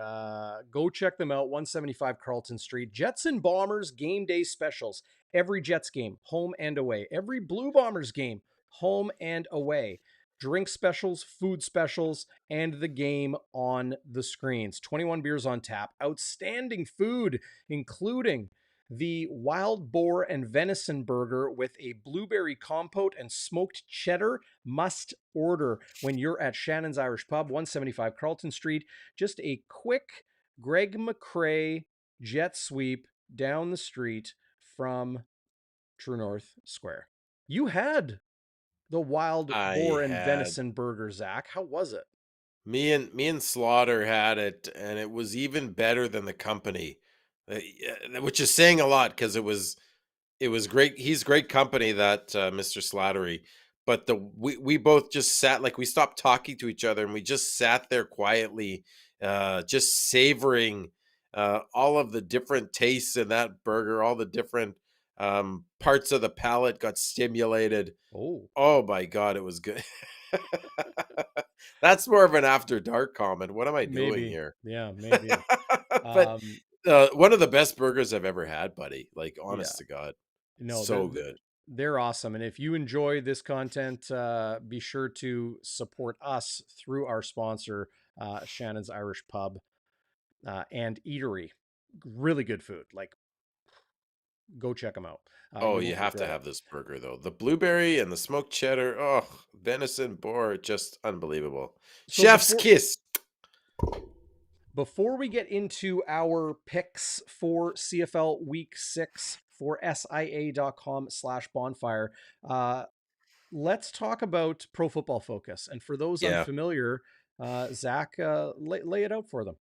Go check them out. 175 Carlton Street. Jets and Bombers game day specials. Every Jets game, home and away. Every Blue Bombers game, home and away. Drink specials, food specials, and the game on the screens. 21 beers on tap. Outstanding food, including the wild boar and venison burger with a blueberry compote and smoked cheddar. Must order when you're at Shannon's Irish Pub, 175 Carlton Street. Just a quick Greg McCrae jet sweep down the street from True North Square. You had the wild I boar and had venison burger, Zach. How was it? me and Slaughter had it, and it was even better than the company, which is saying a lot because it it was great. He's great company, that Mr. Slattery. But we both just sat, like, we stopped talking to each other and we just sat there quietly, just savoring all of the different tastes in that burger, all the different parts of the palate got stimulated. Oh, Oh my God, it was good. That's more of an after dark comment. What am I doing maybe. here? Yeah, maybe. But Um, one of the best burgers I've ever had, buddy. Like, yeah. honest to God, No, so good. they're awesome. And if you enjoy this content, be sure to support us through our sponsor, Shannon's Irish Pub and Eatery. Really good food. Like, go check them out. Oh, You you won't have to regret it. have this burger though. The blueberry and the smoked cheddar. Oh, venison boar, just unbelievable. So Chef's kiss. before we get into our picks for CFL Week 6 for SIA.com/bonfire, let's talk about Pro Football Focus. And for those Yeah. unfamiliar, Zach, lay it out for them.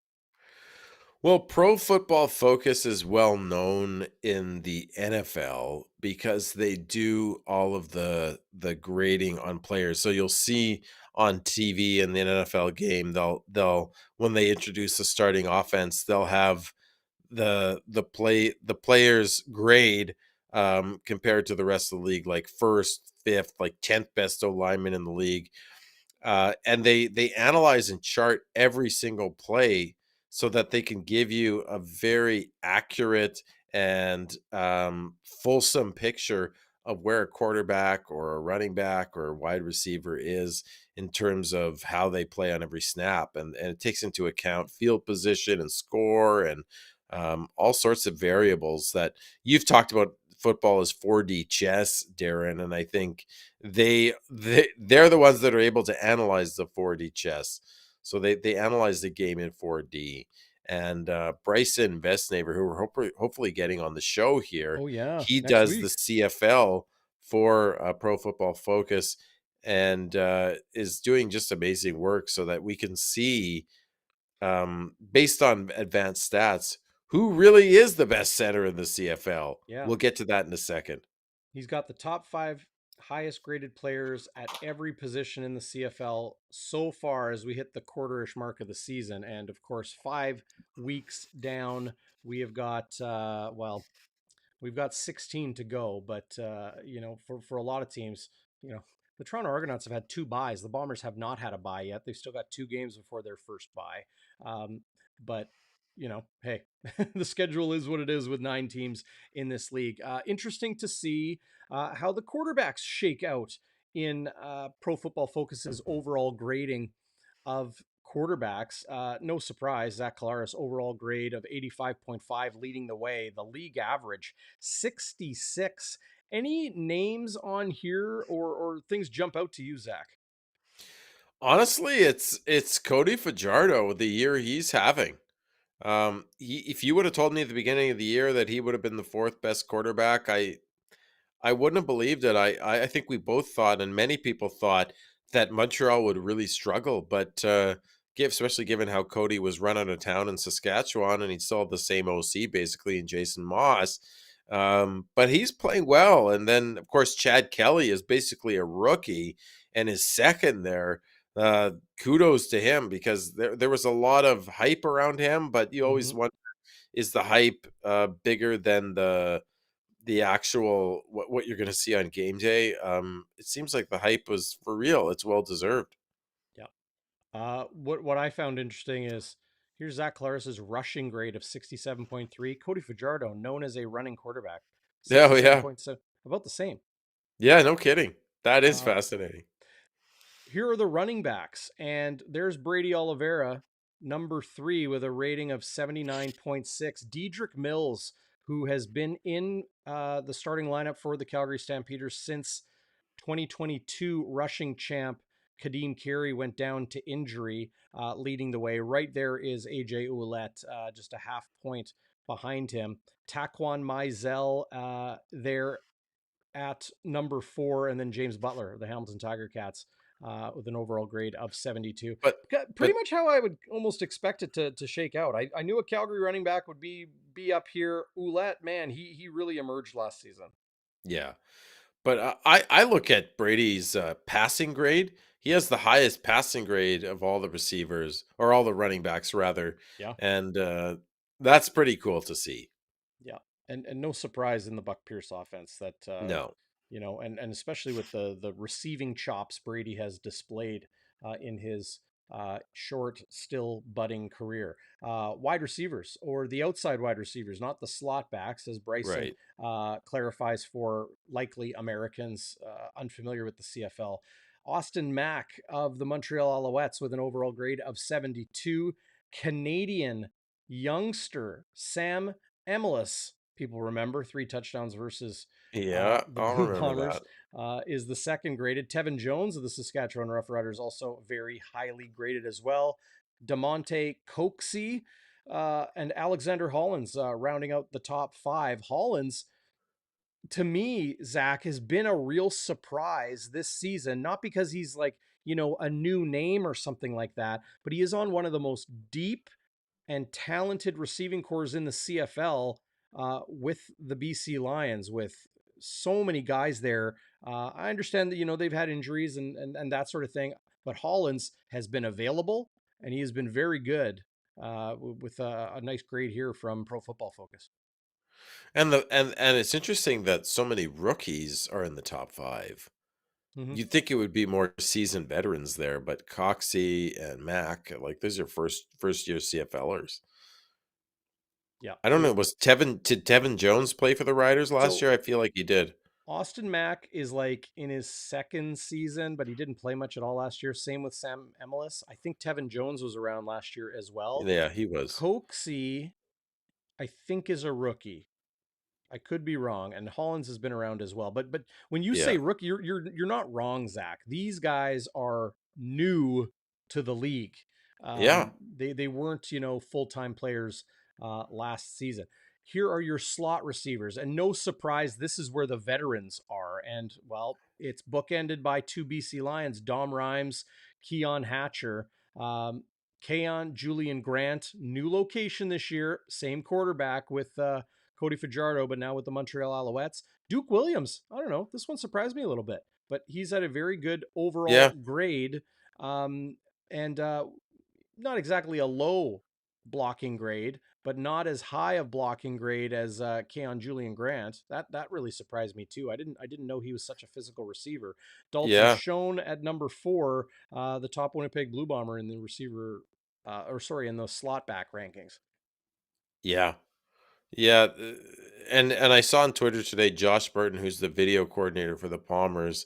Well, Pro Football Focus is well known in the NFL because they do all of the grading on players. So you'll see on TV in the NFL game, they'll when they introduce the starting offense, they'll have the players grade compared to the rest of the league, like first, fifth, like 10th best O lineman in the league. And they analyze and chart every single play so that they can give you a very accurate and fulsome picture of where a quarterback or a running back or a wide receiver is in terms of how they play on every snap. And it takes into account field position and score and all sorts of variables that you've talked about. Football is 4D chess, Darren, and I think they're the ones that are able to analyze the 4D chess. So they analyze the game in 4D. And Bryson Vestnaver, who we're hopefully getting on the show here, Oh, yeah. he Next does the week. CFL for Pro Football Focus, and is doing just amazing work so that we can see, based on advanced stats, who really is the best center in the CFL. Yeah. We'll get to that in a second. He's got the top 5 highest graded players at every position in the CFL so far as we hit the quarterish mark of the season. And of course, 5 weeks down, we have got, we've got 16 to go. But, for a lot of teams, the Toronto Argonauts have had 2 buys. The Bombers have not had a buy yet. They've still got 2 games before their first buy. But, hey, the schedule is what it is with 9 teams in this league. Interesting to see how the quarterbacks shake out in Pro Football Focus's overall grading of quarterbacks. No surprise, Zach Collaros' overall grade of 85.5 leading the way. The league average 66. Any names on here or things jump out to you, Zach? Honestly, it's Cody Fajardo, the year he's having. If you would have told me at the beginning of the year that he would have been the 4th best quarterback, I wouldn't have believed it. I think we both thought, and many people thought, that Montreal would really struggle. But especially given how Cody was run out of town in Saskatchewan, and he still had the same OC basically in Jason Moss. But he's playing well. And then, of course, Chad Kelly is basically a rookie and is second there. Kudos to him, because there was a lot of hype around him, but you always Mm-hmm. wonder, is the hype bigger than the actual what you're going to see on game day? It seems like the hype was for real. It's well deserved. Yeah. What I found interesting is here's Zach Claris's rushing grade of 67.3. Cody Fajardo, known as a running quarterback, Yeah, oh, yeah, 67.7, about the same. yeah. No kidding. That is Uh, fascinating. Here are the running backs, and there's Brady Oliveira, number 3, with a rating of 79.6. Dedrick Mills, who has been in the starting lineup for the Calgary Stampeders since 2022 rushing champ Kadeem Carey went down to injury, leading the way. Right there is AJ Ouellette, just a half point behind him. Taquan Mizell there at number 4, and then James Butler, the Hamilton Tiger Cats, with an overall grade of 72. But Pretty much how I would almost expect it to shake out. I knew a Calgary running back would be up here. Ouellette, man, he really emerged last season. Yeah. But I look at Brady's passing grade. He has the highest passing grade of all the receivers, or all the running backs, rather. Yeah. And that's pretty cool to see. Yeah. And no surprise in the Buck Pierce offense that, No. and especially with the receiving chops Brady has displayed in his short, still budding career. Wide receivers, or the outside wide receivers, not the slot backs, as Bryson Right. clarifies for likely Americans unfamiliar with the CFL. Austin Mack of the Montreal Alouettes with an overall grade of 72. Canadian youngster Sam Emilus, people remember, 3 touchdowns versus Yeah, the I'll Blue remember Bombers, that. is the second graded. Tevin Jones of the Saskatchewan Roughriders also very highly graded as well. DeMonte Coxey and Alexander Hollins rounding out the top 5. Hollins, to me, Zach, has been a real surprise this season, not because he's like, a new name or something like that, but he is on one of the most deep and talented receiving cores in the CFL with the BC Lions, with so many guys there. I understand that they've had injuries and that sort of thing, but Hollins has been available and he has been very good with a nice grade here from Pro Football Focus. And it's interesting that so many rookies are in the top 5. Mm-hmm. You'd think it would be more seasoned veterans there, but Coxey and Mack, like, those are first year CFLers. Yeah. I don't know. Did Tevin Jones play for the Riders last So year? I feel like he did. Austin Mack is like in his second season, but he didn't play much at all last year. Same with Sam Emilus. I think Tevin Jones was around last year as well. Yeah, he was. Coxey, I think, is a rookie. I could be wrong, and Hollins has been around as well. But when you say Yeah. rookie, you're not wrong, Zach. These guys are new to the league. Yeah. They weren't full time players last season. Here are your slot receivers, and no surprise, this is where the veterans are. And well, it's bookended by 2 BC Lions: Dom Rhymes, Keon Hatcher. Keon Julian Grant, new location this year, same quarterback with Cody Fajardo, but now with the Montreal Alouettes. Duke Williams, I don't know, this one surprised me a little bit, but he's at a very good overall Yeah. grade, and not exactly a low blocking grade, but not as high of blocking grade as Keon Julian Grant. That really surprised me too. I didn't know he was such a physical receiver. Dalton Yeah. Schoen at number 4, the top Winnipeg Blue Bomber in the receiver, in the slot back rankings. Yeah. Yeah. And I saw on Twitter today, Josh Burton, who's the video coordinator for the Palmers,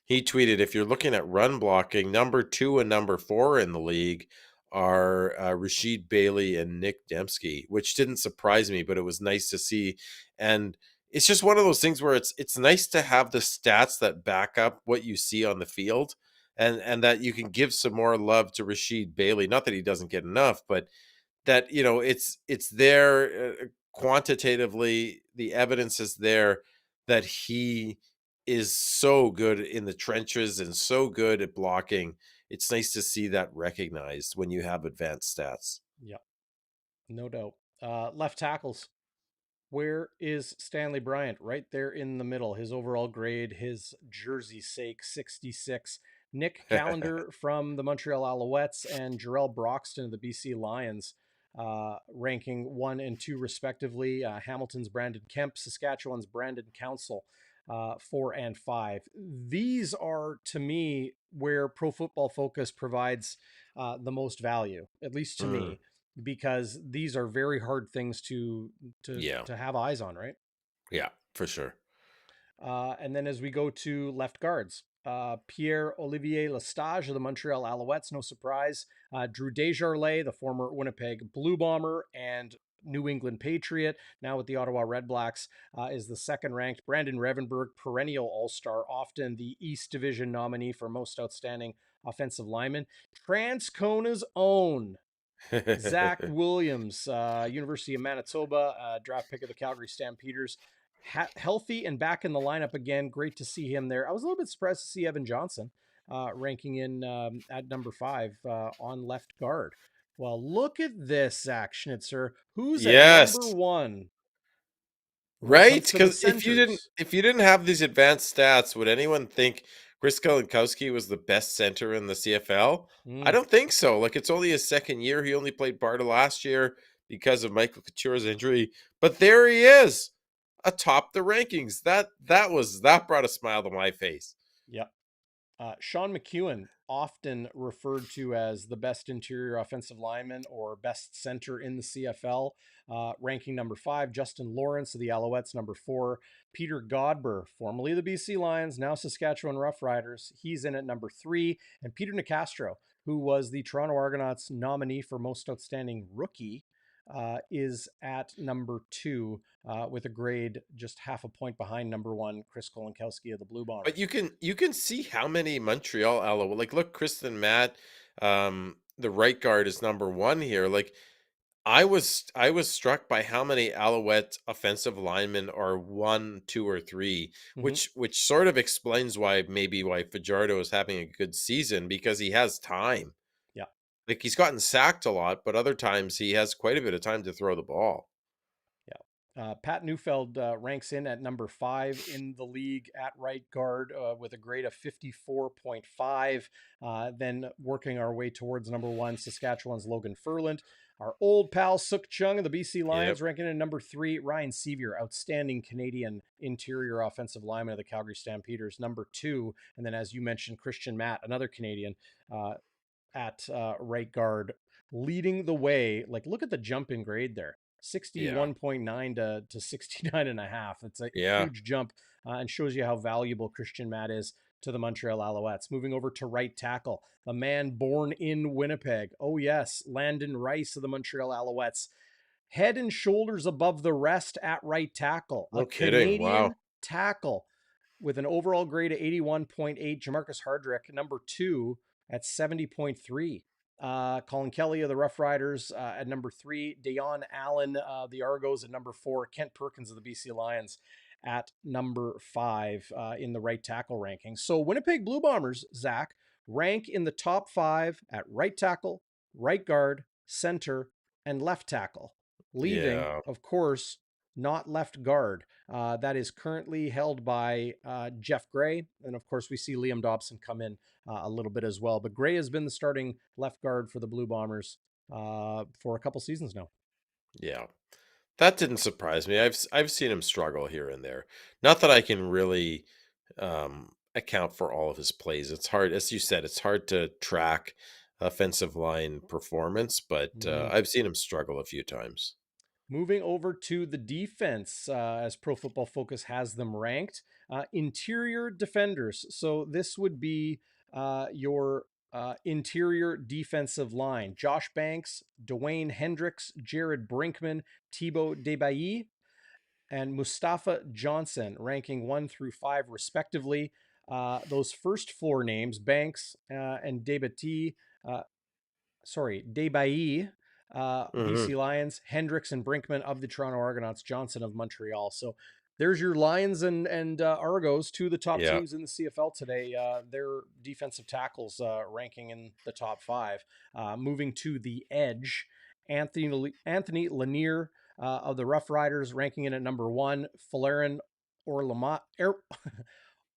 he tweeted, if you're looking at run blocking, number 2 and number 4 in the league are Rashid Bailey and Nick Dembski, which didn't surprise me, but it was nice to see. And it's just one of those things where it's nice to have the stats that back up what you see on the field, and that you can give some more love to Rashid Bailey. Not that he doesn't get enough, but that it's there quantitatively. The evidence is there that he is so good in the trenches and so good at blocking. It's nice to see that recognized when you have advanced stats. Yep, no doubt. Left tackles. Where is Stanley Bryant? Right there in the middle. His overall grade, his jersey sake, 66. Nick Callender from the Montreal Alouettes and Jarrell Broxton of the BC Lions, ranking 1 and 2 respectively. Hamilton's Brandon Kemp, Saskatchewan's Brandon Council, 4 and 5. These are, to me, where Pro Football Focus provides the most value, at least to Mm, me, because these are very hard things to yeah, to have eyes on, right? yeah, for sure. And then as we go to left guards, Pierre Olivier Lestage of the Montreal Alouettes, no surprise. Drew Desjardins, the former Winnipeg Blue Bomber and New England Patriot, now with the Ottawa Redblacks, is the second ranked. Brandon Revenberg, perennial All-Star, often the East Division nominee for most outstanding offensive lineman. Transcona's own Zach Williams, University of Manitoba, draft pick of the Calgary Stampeders. Healthy and back in the lineup again. Great to see him there. I was a little bit surprised to see Evan Johnson ranking in at number 5 on left guard. Well, look at this, Zach Schnitzer. Who's at number Yes. 1? when it Right? comes to the Because if you didn't centers. if you didn't have these advanced stats, would anyone think Chris Kalinkowski was the best center in the CFL? I Mm, don't think so. Like it's only his second year. He only played Barta last year because of Michael Couture's injury. But there he is, atop the rankings. That brought a smile to my face. yep. Sean McEwen, often referred to as the best interior offensive lineman or best center in the CFL, ranking number 5. Justin Lawrence of the Alouettes, number 4. Peter Godber, formerly the BC Lions, now Saskatchewan Roughriders, he's in at number 3. And Peter Nicastro, who was the Toronto Argonauts nominee for most outstanding rookie, is at number 2 with a grade just half a point behind number 1, Chris Kolinkowski of the Blue But Bombers. you can see how many Montreal Alouettes. Like look, Kristen Matt, the right guard is number 1 here. Like I was struck by how many Alouette offensive linemen are 1, 2, or 3, Mhm. which sort of explains why Fajardo is having a good season because he has time. Yeah. Like he's gotten sacked a lot, but other times he has quite a bit of time to throw the ball. Yeah. Pat Neufeld ranks in at number 5 in the league at right guard with a grade of 54.5. Then working our way towards number 1, Saskatchewan's Logan Furland. Our old pal Suk Chung of the BC Lions Yep. ranking in number 3. Ryan Sevier, outstanding Canadian interior offensive lineman of the Calgary Stampeders, number 2. And then, as you mentioned, Christian Matt, another Canadian, at right guard, leading the way. Like, look at the jump in grade there. Yeah. 61.9 to 69 and a half. It's a Yeah. huge jump and shows you how valuable Christian Matt is to the Montreal Alouettes. Moving over to right tackle, the man born in Winnipeg. Oh, yes, Landon Rice of the Montreal Alouettes. Head and shoulders above the rest at right tackle. A No kidding. Wow. Canadian tackle with an overall grade of 81.8. Jamarcus Hardrick, number 2 at 70.3. Colin Kelly of the Rough Riders at number 3. Dayon Allen, the Argos at number 4. Kent Perkins of the BC Lions at number 5 in the right tackle rankings. So Winnipeg Blue Bombers, Zach, rank in the top 5 at right tackle, right guard, center, and left tackle, leaving, Yeah. of course, not left guard. That is currently held by Jeff Gray. And of course, we see Liam Dobson come in a little bit as well. But Gray has been the starting left guard for the Blue Bombers for a couple seasons now. Yeah. That didn't surprise me. I've seen him struggle here and there. Not that I can really account for all of his plays. It's hard, as you said, it's hard to track offensive line performance, but Mm. I've seen him struggle a few times. Moving over to the defense, as Pro Football Focus has them ranked, interior defenders. So this would be your interior defensive line: Josh Banks, Dwayne Hendricks, Jared Brinkman, Thibaut Debailly, and Mustafa Johnson, ranking 1 through 5 respectively. Those first 4 names, Banks and Debailly, Debailly, Hmm. BC Lions, Hendricks and Brinkman of the Toronto Argonauts, Johnson of Montreal. So there's your Lions and Argos, 2 of the top Yeah. teams in the CFL today. Their defensive tackles ranking in the top 5. Moving to the edge, Anthony Lanier of the Rough Riders, ranking in at number 1. Falarin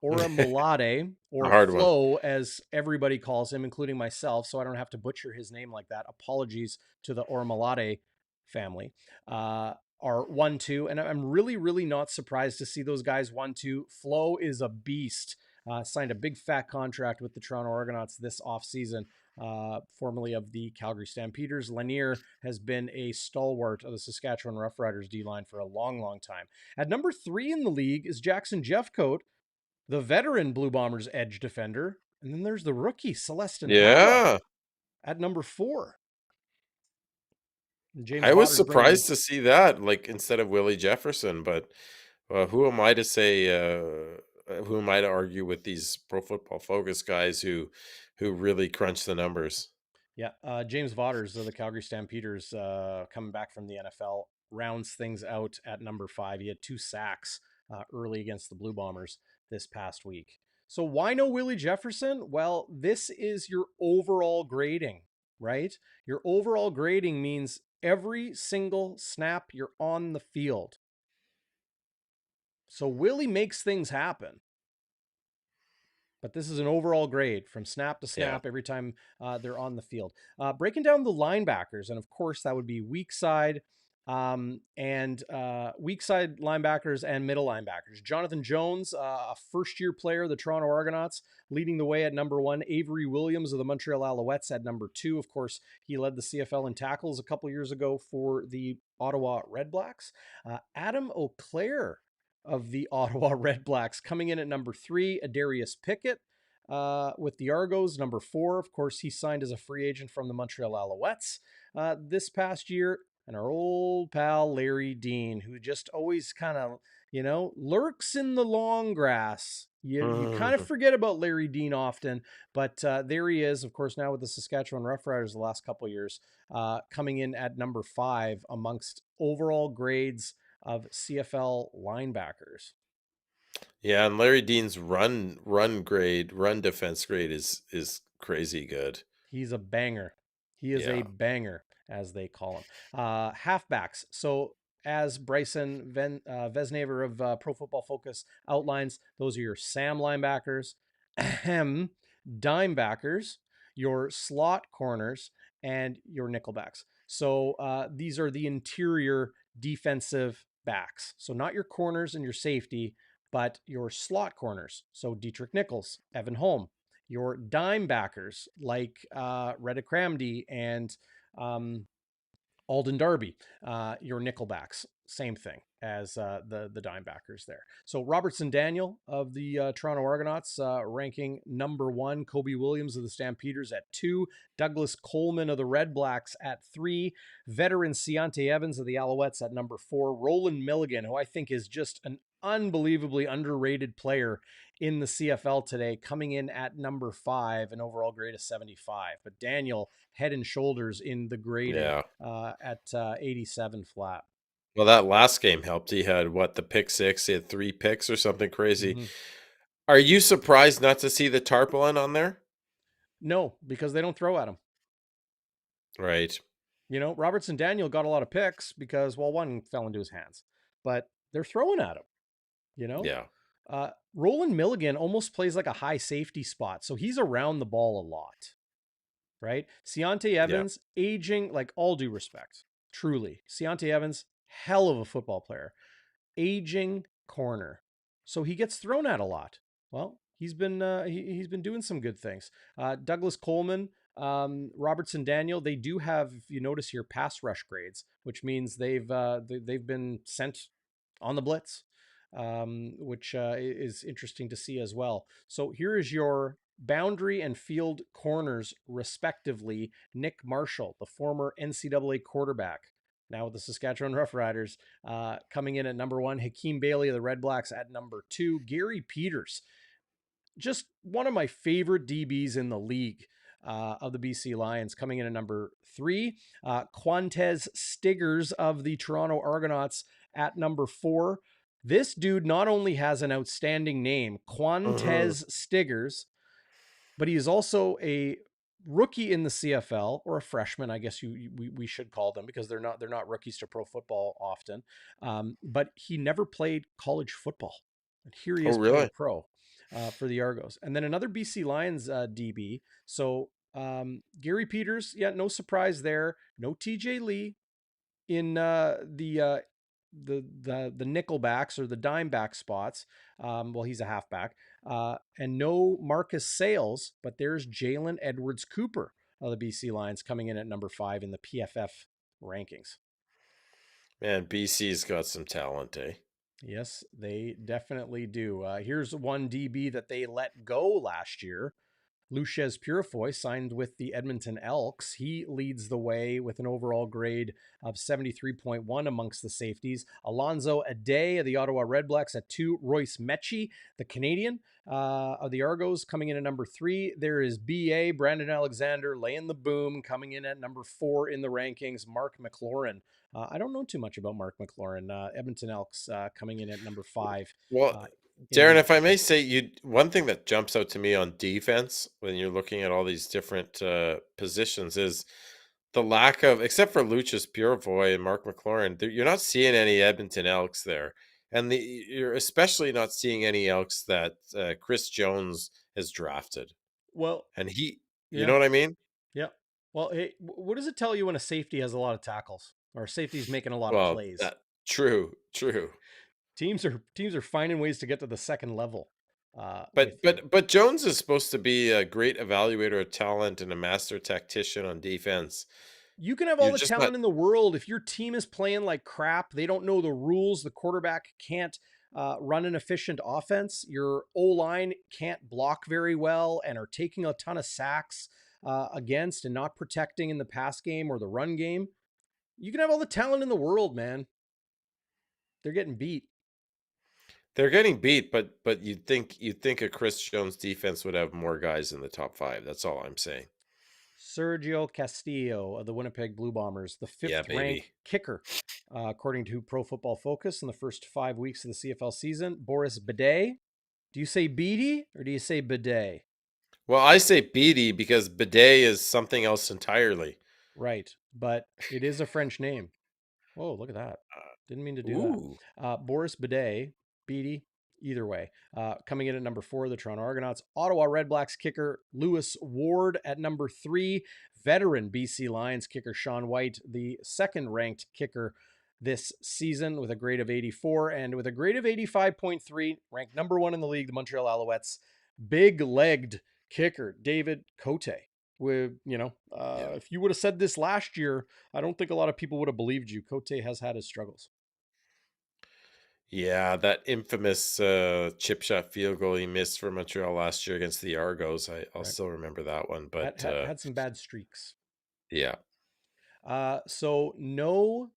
Oramulade, A or hard one. Flo, as everybody calls him, including myself, so I don't have to butcher his name like that. Apologies to the Oramulade family. Are 1 2. And I'm really, really not surprised to see those guys 1 2. Flo is a beast. Signed a big fat contract with the Toronto Argonauts this offseason, formerly of the Calgary Stampeders. Lanier has been a stalwart of the Saskatchewan Roughriders D line for a long, long time. At number 3 in the league is Jackson Jeffcoat, the veteran Blue Bombers edge defender. And then there's the rookie, Celestin Hava, Yeah. at number 4. And James I was Votter's bringing in. surprised to see that, like instead of Willie Jefferson, but who am I to say? Who am I to argue with these Pro Football Focus guys who really crunch the numbers? Yeah, James Votter's of the Calgary Stampeders, coming back from the NFL, rounds things out at number 5. He had 2 sacks early against the Blue Bombers this past week. So why no Willie Jefferson? Well, this is your overall grading, right? Your overall grading means every single snap you're on the field. So Willie makes things happen. But this is an overall grade from snap to snap every time they're on the field. Breaking down the linebackers, and of course that would be weak side weak side linebackers and middle linebackers. Jonathan Jones, a first-year player of the Toronto Argonauts, leading the way at number 1. Avery Williams of the Montreal Alouettes at number 2. Of course, he led the CFL in tackles a couple years ago for the Ottawa Redblacks. Adam Auclair of the Ottawa Redblacks coming in at number 3. Adarius Pickett with the Argos, number 4. Of course, he signed as a free agent from the Montreal Alouettes this past year. And our old pal Larry Dean, who just always kind of, lurks in the long grass. You kind of forget about Larry Dean often, but there he is, of course, now with the Saskatchewan Roughriders the last couple of years, coming in at number 5 amongst overall grades of CFL linebackers. Yeah, and Larry Dean's run defense grade is crazy good. He's a banger. He is a banger, as they call him. Halfbacks. So as Bryson Vesnaver of Pro Football Focus outlines, those are your Sam linebackers, dime backers, your slot corners, and your nickelbacks. So these are the interior defensive backs. So not your corners and your safety, but your slot corners. So Dietrich Nichols, Evan Holm, your dime backers like Reddick Ramsey and Alden Darby, your nickelbacks, same thing as the dime backers there. So Robertson Daniel of the Toronto Argonauts ranking number 1, Kobe Williams of the Stampeders at 2, Douglas Coleman of the Red Blacks at 3, veteran Ciante Evans of the Alouettes at number 4, Roland Milligan, who I think is just an unbelievably underrated player in the CFL today, coming in at number 5, an overall grade of 75. But Daniel head and shoulders in the grading at 87 flat. Well, that last game helped. He had the pick 6? He had 3 picks or something crazy. Mm-hmm. Are you surprised not to see the tarpaulin on there? No, because they don't throw at him. Right. Robertson Daniel got a lot of picks because, well, one fell into his hands, but they're throwing at him. Yeah. Roland Milligan almost plays like a high safety spot, so he's around the ball a lot, right? Ciante Evans, aging, like, all due respect, truly. Ciante Evans, hell of a football player, aging corner, so he gets thrown at a lot. Well, he's been doing some good things. Douglas Coleman, Robertson Daniel, they do have, if you notice here, pass rush grades, which means they've been sent on the blitz. Which is interesting to see as well. So here is your boundary and field corners, respectively. Nick Marshall, the former NCAA quarterback, now with the Saskatchewan Roughriders, coming in at number 1. Hakeem Bailey of the Red Blacks at number 2. Gary Peters, just one of my favorite DBs in the league, of the BC Lions, coming in at number 3. Quantez Stiggers of the Toronto Argonauts at number 4. This dude not only has an outstanding name, Quantez Stiggers, but he is also a rookie in the CFL, or a freshman, I guess we should call them, because they're not rookies to pro football often. But he never played college football, and here he is playing pro for the Argos. And then another BC Lions DB. So Gary Peters, no surprise there. No TJ Lee in the nickelbacks or the dime back spots. Well, he's a halfback. And no Marcus Sales, but there's Jalen Edwards Cooper of the BC Lions coming in at number 5 in the PFF rankings. Man, BC's got some talent, eh? Yes, they definitely do. Here's one DB that they let go last year. Luchez Purifoy signed with the Edmonton Elks. He leads the way with an overall grade of 73.1 amongst the safeties. Alonzo Ade of the Ottawa Redblacks at 2. Royce Mechie, the Canadian of the Argos, coming in at number 3. There is BA, Brandon Alexander, laying the boom, coming in at number 4 in the rankings. Mark McLaurin. I don't know too much about Mark McLaurin. Edmonton Elks coming in at number 5. Well, Darrin, if I may say, one thing that jumps out to me on defense when you're looking at all these different positions is the lack of, except for Lucius Purifoy and Mark McLaurin, you're not seeing any Edmonton Elks there. and you're especially not seeing any Elks that Chris Jones has drafted, Well, and you yeah, know what I mean? yeah. Well, hey, what does it tell you when a safety has a lot of tackles or a safety's making a lot of Well, plays? that true. Teams are finding ways to get to the second level with But you. but Jones is supposed to be a great evaluator of talent and a master tactician on defense. You can have all You're the just not. talent in the world. If your team is playing like crap, they don't know the rules, the quarterback can't run an efficient offense, your O line can't block very well and are taking a ton of sacks against and not protecting in the pass game or the run game. You can have all the talent in the world, man. They're getting beat. They're getting beat, but you'd think a Chris Jones defense would have more guys in the top 5. That's all I'm saying. Sergio Castillo of the Winnipeg Blue Bombers, the Yeah, fifth ranked baby. kicker, according to Pro Football Focus in the first 5 weeks of the CFL season. Boris Bidet. Do you say Beatty or do you say Bidet? Well, I say Beatty because bidet is something else entirely. Right, but it is a French name. Whoa, look at that. Didn't mean to do that. Ooh. Boris Bidet, Beatty, either way. Coming in at number 4, the Toronto Argonauts. Ottawa Redblacks kicker Lewis Ward at number 3. Veteran BC Lions kicker Sean White, the second ranked kicker this season with a grade of 84 and with a grade of 85.3, ranked number 1 in the league, the Montreal Alouettes. Big legged kicker David Cote. With, Yeah. if you would have said this last year, I don't think a lot of people would have believed you. Cote has had his struggles. Yeah, that infamous chip shot field goal he missed for Montreal last year against the Argos. I'll Right. still remember that one, Had, but had, had some bad streaks. yeah. So no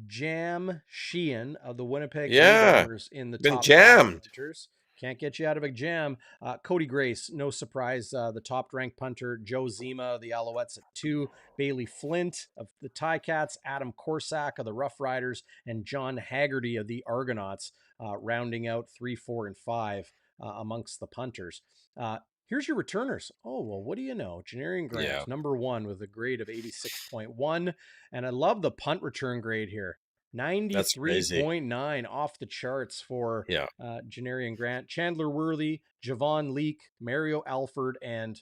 Jam Sheehan of the Winnipeg Blue Yeah. Bombers in the Been top 5 jammed. punters. Can't get you out of a jam. Cody Grace, no surprise, the top ranked punter. Joe Zima of the Alouettes at 2. Bailey Flint of the Ticats. Adam Corsack of the Rough Riders. And John Haggerty of the Argonauts, rounding out 3, 4, and 5 amongst the punters. Here's your returners. Oh, well, what do you know? Janarian Yeah. Grant, number 1 with a grade of 86.1. And I love the punt return grade here. That's crazy. 93.9 off the charts for Yeah. Janarian Grant. Chandler Worthy, Javon Leake, Mario Alford, and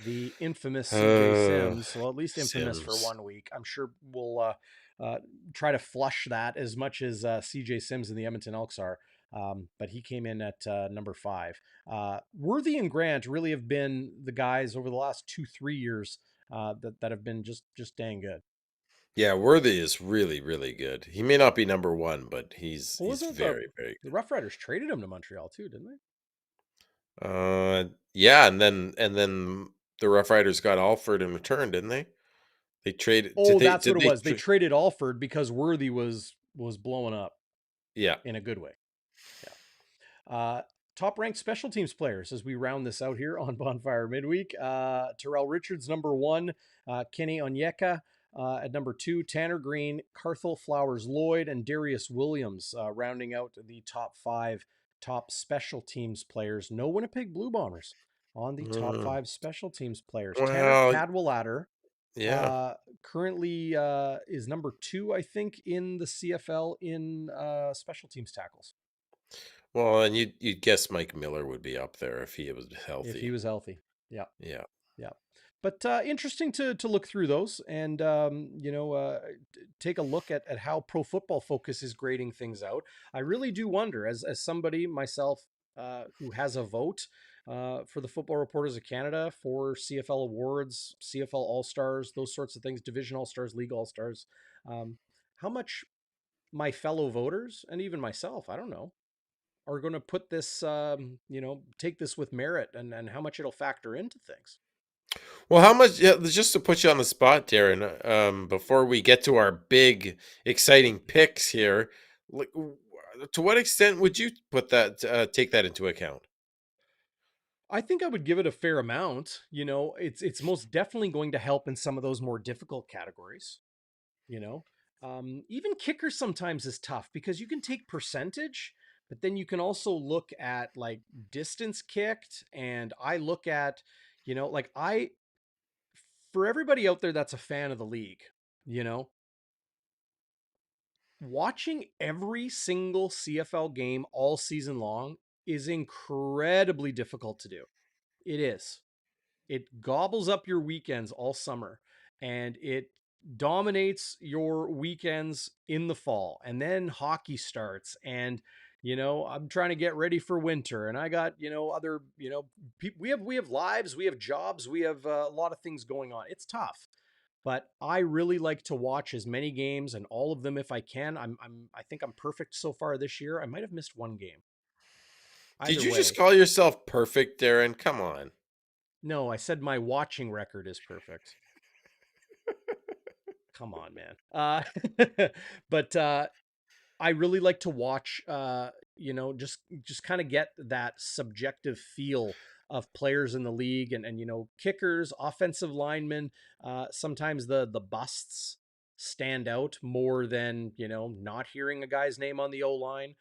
the infamous CJ Sims. Well, at least infamous for Sims. 1 week. I'm sure we'll try to flush that as much as CJ Sims and the Edmonton Elks are. But he came in at number 5. Worthy and Grant really have been the guys over the last 2-3 years that have been just dang good. Yeah, Worthy is really, really good. He may not be number 1, but he's What was he's it? very, very The Rough Riders traded him to Montreal too, didn't they? good. Yeah, and then the Rough Riders got Alford in return, didn't they? They traded Oh, that's what did it they was. They tra- traded Alford because Worthy was blowing up Yeah. in a good way. Yeah. Top ranked special teams players as we round this out here on Bonfire Midweek. Terrell Richards, number 1. Kenny Onyeka at number 2. Tanner Green, Carthel Flowers Lloyd, and Darius Williams rounding out the top 5 top special teams players. No Winnipeg Blue Bombers on the top Mm. 5 special teams players. Tanner Well, Cadwallader yeah. currently is number 2, I think, in the CFL in special teams tackles. Well, and you'd guess Mike Miller would be up there if he was If he healthy. was healthy. Yeah. Yeah. Yeah. But interesting to look through those and, take a look at how Pro Football Focus is grading things out. I really do wonder, as somebody myself who has a vote for the Football Reporters of Canada for CFL awards, CFL All Stars, those sorts of things, Division All Stars, League All Stars, um, how much my fellow voters and even myself, I don't know, are going to put this, take this with merit and how much it'll factor into things. Well, how much? Yeah, just to put you on the spot, Darren. Before we get to our big, exciting picks here, like, to what extent would you put that take that into account? I think I would give it a fair amount. It's most definitely going to help in some of those more difficult categories. You know, even kicker sometimes is tough because you can take percentage, but then you can also look at like distance kicked, and I look at, like for everybody out there that's a fan of the league, you know, watching every single CFL game all season long is incredibly difficult to do. It is. It gobbles up your weekends all summer, and it dominates your weekends in the fall. And then hockey starts, and I'm trying to get ready for winter, and I got other we have lives, we have jobs, we have a lot of things going on. It's tough, but I really like to watch as many games and all of them if I can. I think I'm perfect so far this year. I might have missed one game. Did Either you just way, call yourself perfect, Darren? Come on. no, I said my watching record is perfect. Come on, man. But I really like to watch, just kind of get that subjective feel of players in the league, and kickers, offensive linemen. Sometimes the busts stand out more than not hearing a guy's name on the O line.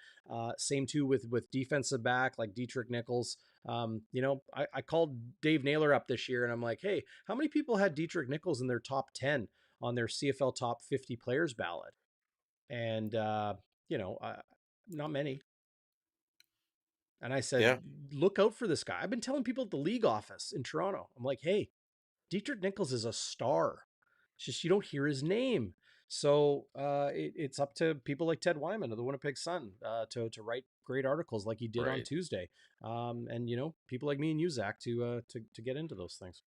Same too with defensive back like Dietrich Nichols. I called Dave Naylor up this year, and I'm like, hey, how many people had Dietrich Nichols in their top 10 on their CFL top 50 players ballot? And you know, uh, not many. And I said, Yeah, look out for this guy. I've been telling people at the league office in Toronto. I'm like, hey, Dietrich Nichols is a star. It's just you don't hear his name. So it's up to people like Ted Wyman of the Winnipeg Sun to write great articles like he did on right. Tuesday, and people like me and you, Zach, to get into those things.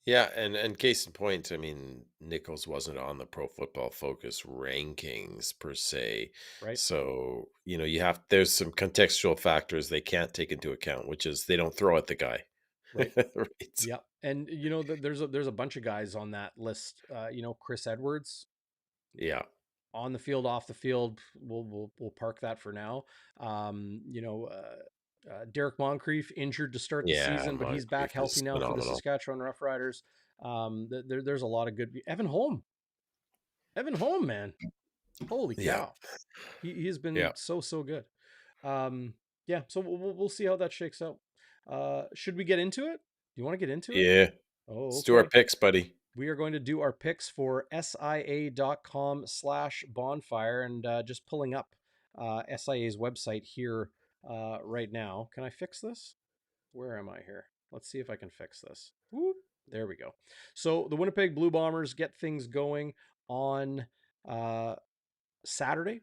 Yeah, and case in point, I mean, Nichols wasn't on the Pro Football Focus rankings per se. Right, So, there's some contextual factors they can't take into account, which is they don't throw at the guy. right. Right. Yeah, and there's a bunch of guys on that list. Chris Edwards, Yeah. on the field, off the field. We'll park that for now. Derek Moncrief injured to start the Yeah, season, but he's back Moncrief healthy is now for the phenomenal. Saskatchewan Roughriders. There's a lot of good. Evan Holm, man, holy Yeah. cow, he has been Yeah. so good. Yeah, so we'll see how that shakes out. Should we get into it? Do you want to get into it? Yeah. Oh, Let's do our okay. picks, buddy. We are going to do our picks for SIA.com/bonfire, and just pulling up SIA's website here right now. Can I fix this? Where am I here? Let's see if I can fix this. Whoop, there we go. So the Winnipeg Blue Bombers get things going on uh, Saturday.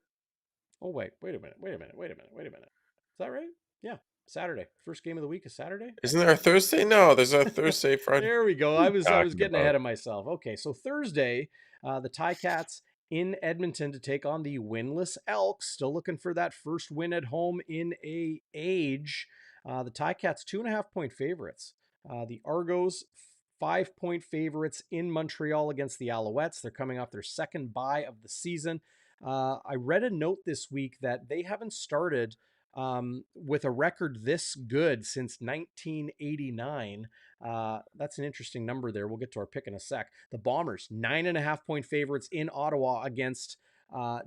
Oh, wait a minute. Is that right? Yeah, Saturday. First game of the week is Saturday. Isn't there a Thursday? No, there's a Thursday, Friday. There we go. What are I you was talking getting about? ahead of myself. Okay, so Thursday, the Ticats in Edmonton to take on the winless Elks. Still looking for that first win at home in a age. The Ticats 2.5 point favorites. The Argos 5 point favorites in Montreal against the Alouettes. They're coming off their second bye of the season. I read a note this week that they haven't started with a record this good since 1989. That's an interesting number there. We'll get to our pick in a sec. The Bombers, 9.5 point favorites in Ottawa against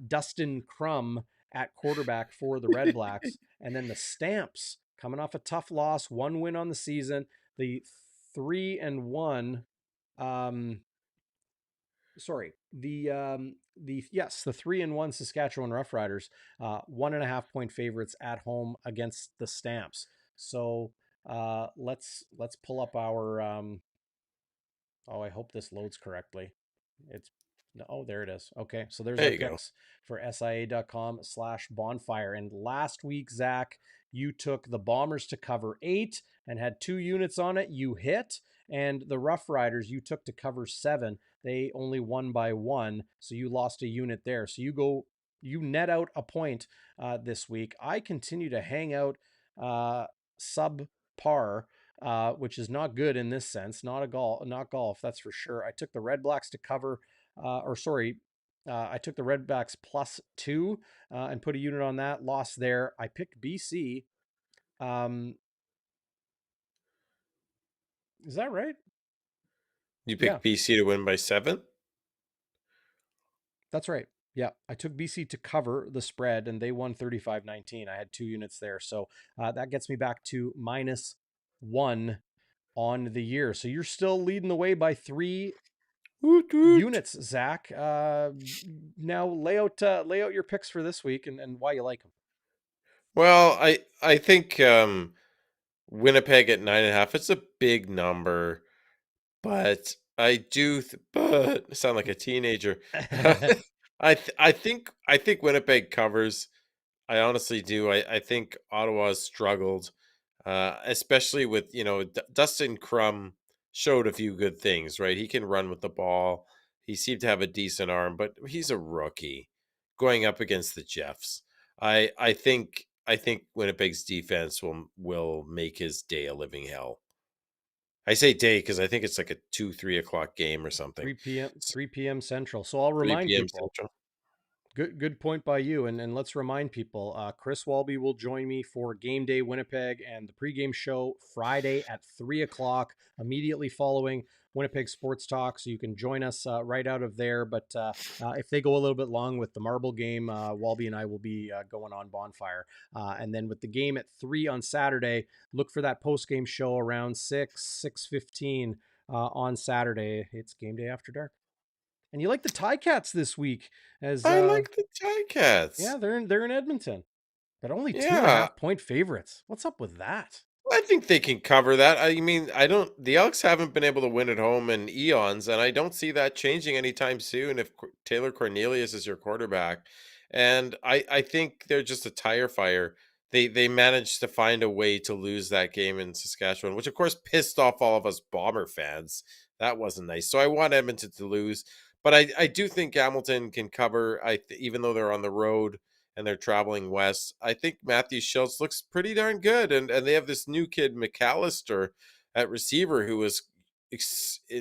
Dustin Crum at quarterback for the Red Blacks. And then the Stamps, coming off a tough loss, one win on the season. The 3-1, the 3-1 Saskatchewan Roughriders, 1.5 point favorites at home against the Stamps. So let's pull up our oh, I hope this loads correctly. It's Oh, there it is. Okay, so there's There our you go. picks for SIA.com/bonfire. And last week, Zach, you took the Bombers to cover 8 and had 2 units on it. You hit. And the Rough Riders you took to cover 7. They only won by 1, so you lost a unit there. So you net out a point this week. I continue to hang out sub par, which is not good in this sense. Not golf, that's for sure. I took the Red Blacks to cover, I took the Red Blacks +2 and put a unit on that. Lost there. I picked BC. Is that right? You Yeah, picked BC to win by 7? that's right. Yeah, I took BC to cover the spread, and they won 35-19. I had 2 units there, so that gets me back to -1 on the year. So you're still leading the way by 3 Woot, woot. Units, Zach. Now lay out your picks for this week and why you like them. Well, I think Winnipeg at 9.5. It's a big number, but but I sound like a teenager. I think Winnipeg covers. I honestly do. I think Ottawa's struggled, especially with Dustin Crum showed a few good things. Right, he can run with the ball. He seemed to have a decent arm, but he's a rookie going up against the Jeffs. I think Winnipeg's defense will make his day a living hell. I say day because I think it's like a 2-3 o'clock game or something. 3 p.m. 3 p.m. Central. So I'll 3 remind p.m. people. Central. Good point by you. And let's remind people, Chris Walby will join me for Game Day Winnipeg and the pregame show Friday at 3 o'clock, immediately following Winnipeg Sports Talk. So you can join us right out of there. But if they go a little bit long with the marble game, Walby and I will be going on Bonfire. And then with the game at 3 on Saturday, look for that post-game show around 6:15 on Saturday. It's Game Day After Dark. And you like the Ticats this week, as I like the Ticats. yeah, they're in Edmonton, but only two and a Yeah, half point favorites. What's up with that? I think they can cover that. I mean, I don't. The Elks haven't been able to win at home in eons, and I don't see that changing anytime soon. If Taylor Cornelius is your quarterback, and I think they're just a tire fire. They managed to find a way to lose that game in Saskatchewan, which of course pissed off all of us Bomber fans. That wasn't nice. So I want Edmonton to lose, but I do think Hamilton can cover. Even though they're on the road and they're traveling west. I think Matthew Schultz looks pretty darn good, and they have this new kid McAllister at receiver who is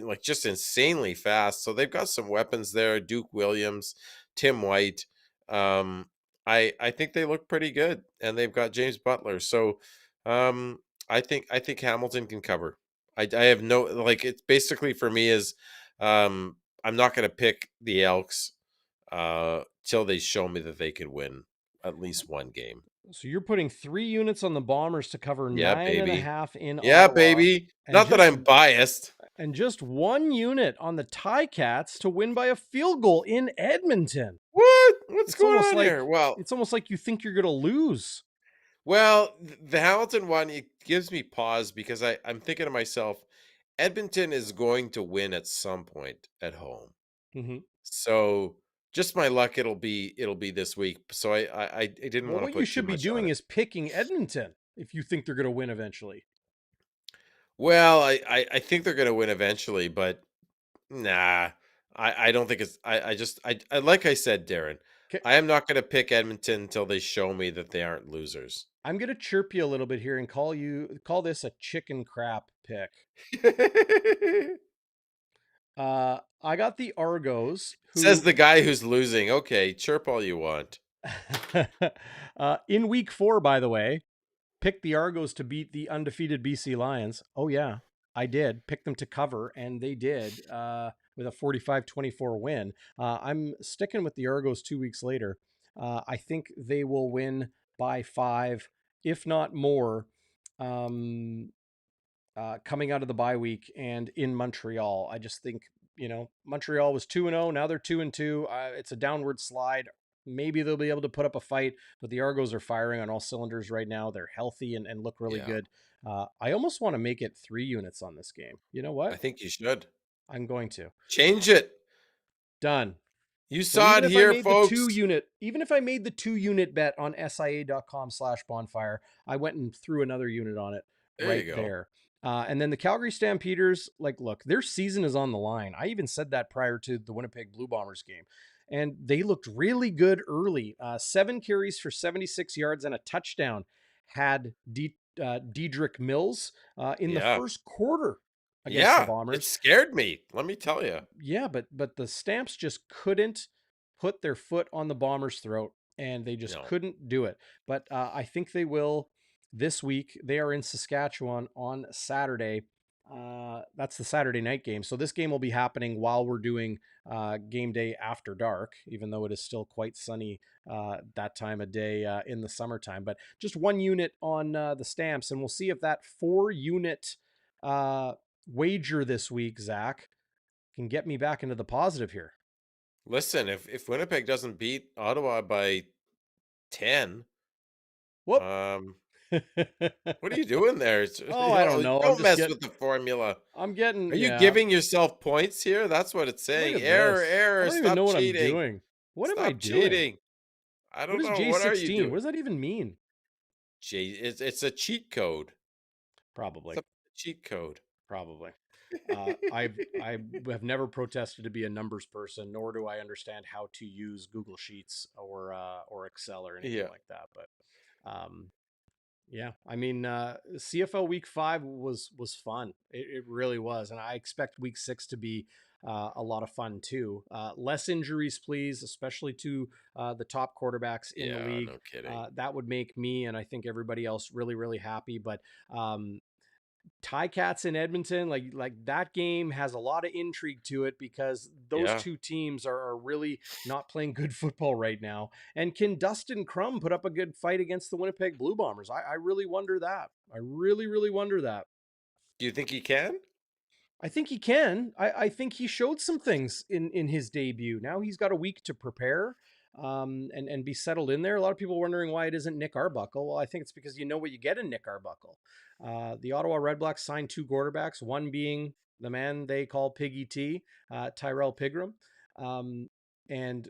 like just insanely fast. So they've got some weapons there. Duke Williams, Tim White. Um, I think they look pretty good, and they've got James Butler. So I think Hamilton can cover. I have no like it's basically for me is I'm not going to pick the Elks till they show me that they could win at least one game. So you're putting 3 units on the Bombers to cover Yeah, nine and a baby. half in Yeah, Ottawa, baby. and Not that I'm biased. just 1 unit on the Ticats to win by a field goal in Edmonton. What? What's It's going almost on like here? Well, it's almost like you think you're gonna lose. the Hamilton one it gives me pause because I'm thinking to myself, Edmonton is going to win at some point at home. Mm-hmm. So just my luck, it'll be this week. So I didn't Well, want to what you put too should be much on doing it. is picking Edmonton if you think they're gonna win eventually. Well, I think they're going to win eventually, but nah, I don't think it's. I like I said, Darren, Okay, I am not going to pick Edmonton until they show me that they aren't losers. I'm gonna chirp you a little bit here and call this a chicken crap pick. I got the Argos, Says who the guy who's losing. Okay, chirp all you want. in week 4, by the way, picked the Argos to beat the undefeated BC Lions. Oh yeah, I did pick them to cover, and they did with a 45-24 win. I'm sticking with the Argos 2 weeks later. I think they will win by 5, if not more. Coming out of the bye week and in Montreal. I just think, Montreal was 2-0. Now they're 2-2. It's a downward slide. Maybe they'll be able to put up a fight, but the Argos are firing on all cylinders right now. They're healthy and look really Yeah, good. I almost want to make it 3 units on this game. You know I what? think you should I'm going to. change it. Done. You So saw even it if I here, made the folks. even if I made the 2 unit bet on SIA.com/bonfire, I went and threw another unit on it There right you go. there. And then the Calgary Stampeders, like, look, their season is on the line. I even said that prior to the Winnipeg Blue Bombers game. And they looked really good early. 7 carries for 76 yards and a touchdown had Dedrick Mills in the Yeah, first quarter against the yeah. It Bombers. scared me. Let me tell you. Yeah, but the Stamps just couldn't put their foot on the Bombers' throat, and they just No, couldn't do it. But I think they will this week. They are in Saskatchewan on Saturday. That's the Saturday night game. So this game will be happening while we're doing game day after dark, even though it is still quite sunny that time of day in the summertime. But just 1 unit on the Stamps, and we'll see if that 4 unit wager this week, Zach, can get me back into the positive here. Listen, if Winnipeg doesn't beat Ottawa by 10, Whoop. what are you doing there? Oh, I don't know. I'm Don't just mess getting. with the formula. I'm getting. Are you Yeah. giving yourself points here? That's what it's Look saying. at Error, this. I error. don't even know Stop what I'm cheating. doing. What am I Stop doing? cheating. I What don't is know. What are you J16? doing? What does that even mean? It's a cheat code. Probably. It's a cheat code. Probably. I have never protested to be a numbers person, nor do I understand how to use Google Sheets or Excel or anything Yeah. like that. But yeah, I mean, CFL Week 5 was fun. It really was, and I expect Week 6 to be a lot of fun too. Less injuries, please, especially to the top quarterbacks in the Yeah, league. no kidding. That would make me and I think everybody else really, really happy. But Ticats in Edmonton, like that game has a lot of intrigue to it because those Yeah. two teams are really not playing good football right now. And can Dustin Crum put up a good fight against the Winnipeg Blue Bombers? I really wonder that. I really, really wonder that. Do you think he can? I think he can. I think he showed some things in his debut. Now he's got a week to prepare and be settled in there. A lot of people wondering why it isn't Nick Arbuckle. Well, I think it's because you know what you get in Nick Arbuckle. The Ottawa Redblacks signed two quarterbacks, one being the man they call Piggy T, Tyrell Pigram. And,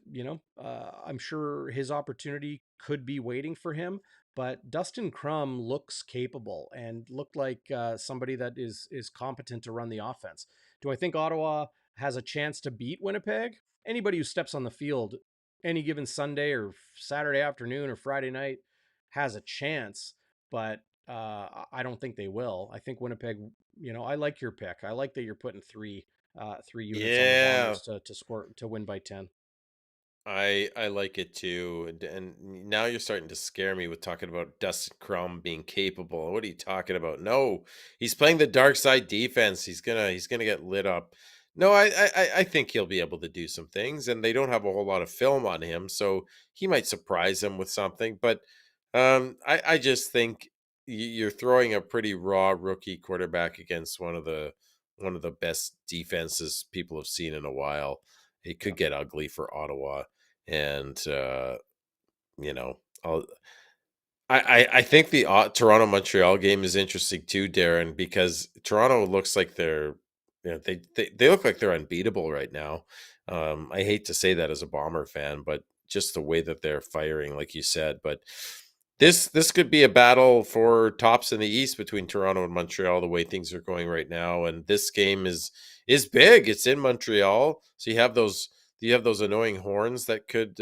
I'm sure his opportunity could be waiting for him. But Dustin Crum looks capable and looked like somebody that is competent to run the offense. Do I think Ottawa has a chance to beat Winnipeg? Anybody who steps on the field any given Sunday or Saturday afternoon or Friday night has a chance, but I don't think they will. I think Winnipeg. I like your pick. I like that you're putting three units on the Yeah. Bombers to score to win by 10. I like it too, and now you're starting to scare me with talking about Dustin Crum being capable. What are you talking about? No, he's playing the dark side defense. He's gonna get lit up. No, I think he'll be able to do some things, and they don't have a whole lot of film on him, so he might surprise them with something. But I just think you're throwing a pretty raw rookie quarterback against one of the best defenses people have seen in a while. It Yeah. could get ugly for Ottawa, and you know, I'll, I think the Toronto Montreal game is interesting too, Darren, because Toronto looks like they look like they're unbeatable right now. I hate to say that as a Bomber fan, but just the way that they're firing, like you said, but. This could be a battle for tops in the East between Toronto and Montreal, the way things are going right now. And this game is big. It's in Montreal, so you have those annoying horns that could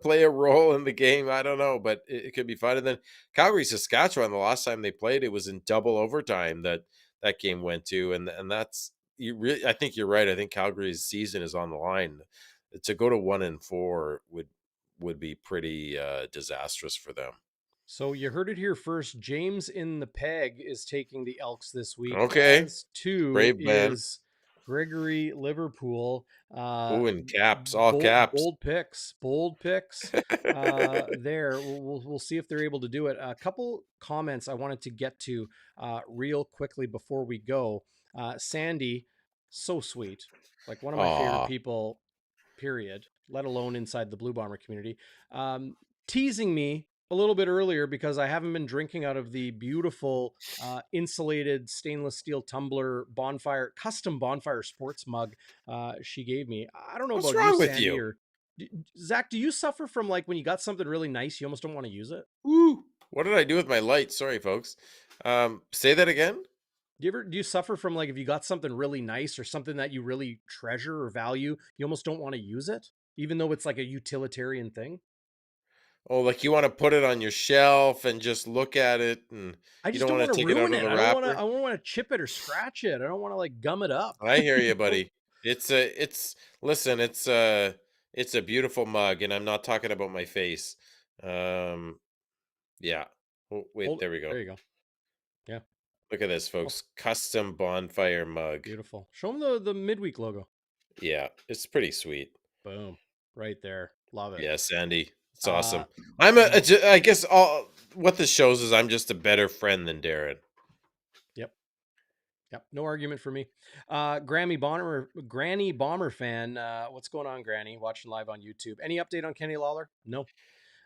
play a role in the game. I don't know, but it could be fun. And then Calgary, Saskatchewan, the last time they played, it was in double overtime that game went to, and that's you really. I think you're right. I think Calgary's season is on the line. To go to 1-4 would be pretty disastrous for them. So you heard it here first. James in the Peg is taking the Elks this week, Okay, as too brave man. is Gregory Liverpool. Ooh, in caps, all caps. Bold picks, bold picks. There, we'll see if they're able to do it. A couple comments I wanted to get to real quickly before we go. Sandy, so sweet, like one of my favorite Aw, people. Period. Let alone inside the Blue Bomber community. Teasing me a little bit earlier because I haven't been drinking out of the beautiful insulated stainless steel tumbler custom bonfire sports mug she gave me. I don't know what's about you, wrong with Sandy, you? or Zach. Do you suffer from like when you got something really nice, you almost don't want to use it? Ooh, what did I do with my light? Sorry, folks. Say that again. Do you suffer from like if you got something really nice or something that you really treasure or value, you almost don't want to use it, even though it's like a utilitarian thing? Oh, like you want to put it on your shelf and just look at it, and I you just don't don't want want to to take it out ruin of it. the I don't want to. wrapper. I don't want to chip it or scratch it. I don't want to like gum it up. I hear you, You know? buddy. Listen, it's a beautiful mug, and I'm not talking about my face. Um, yeah. Oh, wait, Hold. there we go. There you go. Yeah. Look at this, Oh, folks. Custom bonfire mug. beautiful. Show them the midweek logo. Yeah, it's pretty sweet. Boom. Right there. Love it. Yeah, Sandy. It's Uh, awesome. my, I guess all what this shows is I'm just a better friend than Darren. yep. Yep, no argument for me. Granny Bomber fan. What's going on, Granny? Watching live on YouTube. Any update on Kenny Lawler? No.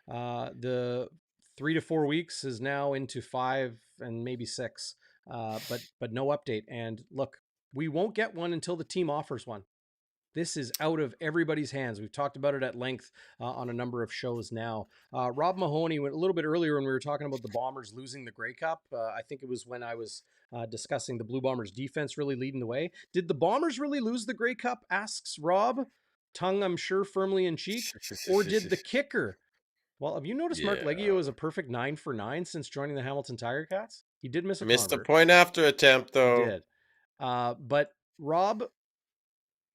The 3 to 4 weeks is now into 5 and maybe 6. But no update. And look, we won't get one until the team offers one. This is out of everybody's hands. We've talked about it at length on a number of shows now. Rob Mahoney went a little bit earlier when we were talking about the Bombers losing the Grey Cup. I think it was when I was discussing the Blue Bombers defense really leading the way. Did the Bombers really lose the Grey Cup? Asks Rob, tongue I'm sure firmly in cheek. Or did the kicker? Well, have you noticed Mark Yeah. Leggio is a perfect 9 for 9 since joining the Hamilton Tiger Cats? He did miss a Missed a convert. point after attempt, He though. did. But Rob,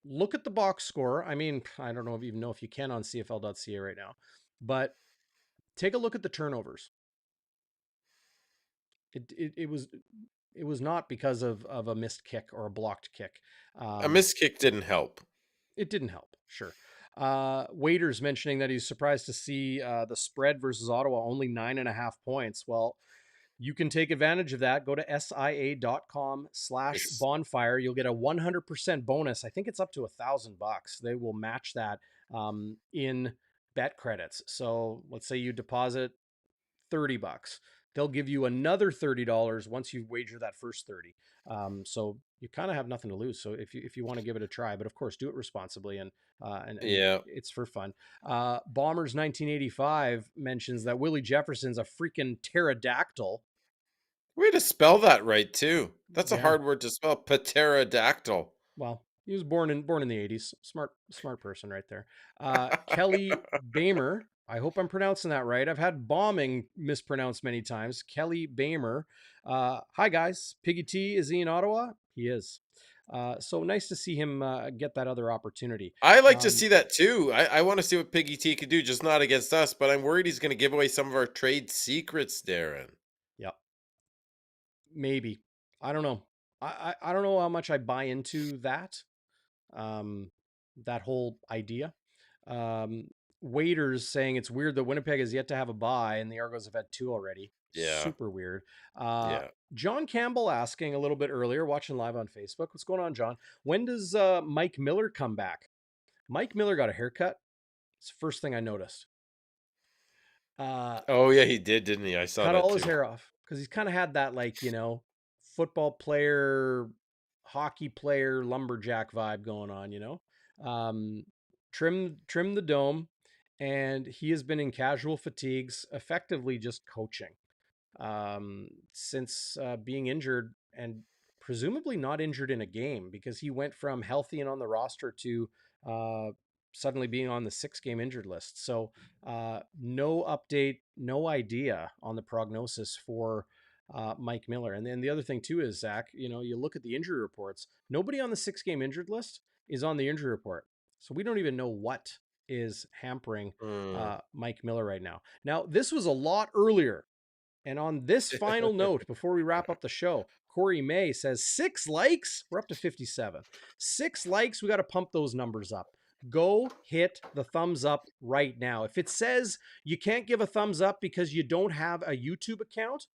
look at the box score. I mean, I don't even know if you can on CFL.ca right now, but take a look at the turnovers. It was not because of a missed kick or a blocked kick. A missed kick didn't help. It didn't help, sure. Waiters mentioning that he's surprised to see the spread versus Ottawa only 9.5 points. Well, you can take advantage of that. Go to sia.com/bonfire. You'll get a 100% bonus. I think it's up to $1,000. They will match that in bet credits. So let's say you deposit $30. They'll give you another $30 once you wager that first 30. So you kind of have nothing to lose. So if you want to give it a try, but of course do it responsibly and Yeah. it's for fun. Bombers 1985 mentions that Willie Jefferson's a freaking pterodactyl. Way to spell that right too. That's a Yeah. hard word to spell. Pterodactyl. Well, he was born in the 80s. Smart person right there. Kelly Bamer. I hope I'm pronouncing that right. I've had Bauming mispronounced many times. Kelly Bamer. Hi guys. Piggy T, is he in Ottawa? He is. So nice to see him get that other opportunity. I like to see that too. I want to see what Piggy T can do, just not against us, but I'm worried he's going to give away some of our trade secrets, Darren. Yep. Maybe. I don't know. I don't know how much I buy into that. That whole idea. Waiters saying it's weird that Winnipeg has yet to have a bye and the Argos have had 2 already. Yeah. Super weird. Yeah. John Campbell asking a little bit earlier, watching live on Facebook. What's going on, John? When does Mike Miller come back? Mike Miller got a haircut. It's the first thing I noticed. Oh yeah, he did, didn't he? I saw Cut that all too. his hair off because he's kind of had that, like, football player, hockey player, lumberjack vibe going on. Trim the dome, and he has been in casual fatigues, effectively just coaching since being injured, and presumably not injured in a game, because he went from healthy and on the roster to suddenly being on the 6-game injured list. So no update, no idea on the prognosis for Mike Miller. And then the other thing too is, Zach, you look at the injury reports, nobody on the 6-game injured list is on the injury report. So we don't even know what is hampering Mike Miller right now. Now, this was a lot earlier. And on this final note, before we wrap up the show, Corey May says 6 likes. We're up to 57. 6 likes. We got to pump those numbers up. Go hit the thumbs up right now. If it says you can't give a thumbs up because you don't have a YouTube account,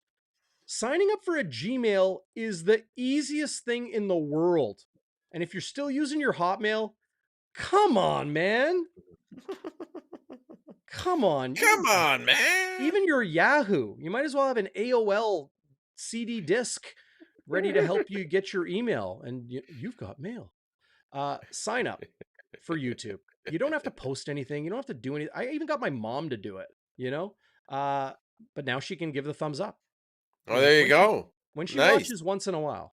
signing up for a Gmail is the easiest thing in the world. And if you're still using your Hotmail, come on, man. Come on. Come on, man. Even your Yahoo, you might as well have an AOL CD disc ready to help you get your email, and you've got mail. Sign up for YouTube. You don't have to post anything. You don't have to do anything. I even got my mom to do it, but now she can give the thumbs up. Oh, there you go. When she Nice. watches once in a while.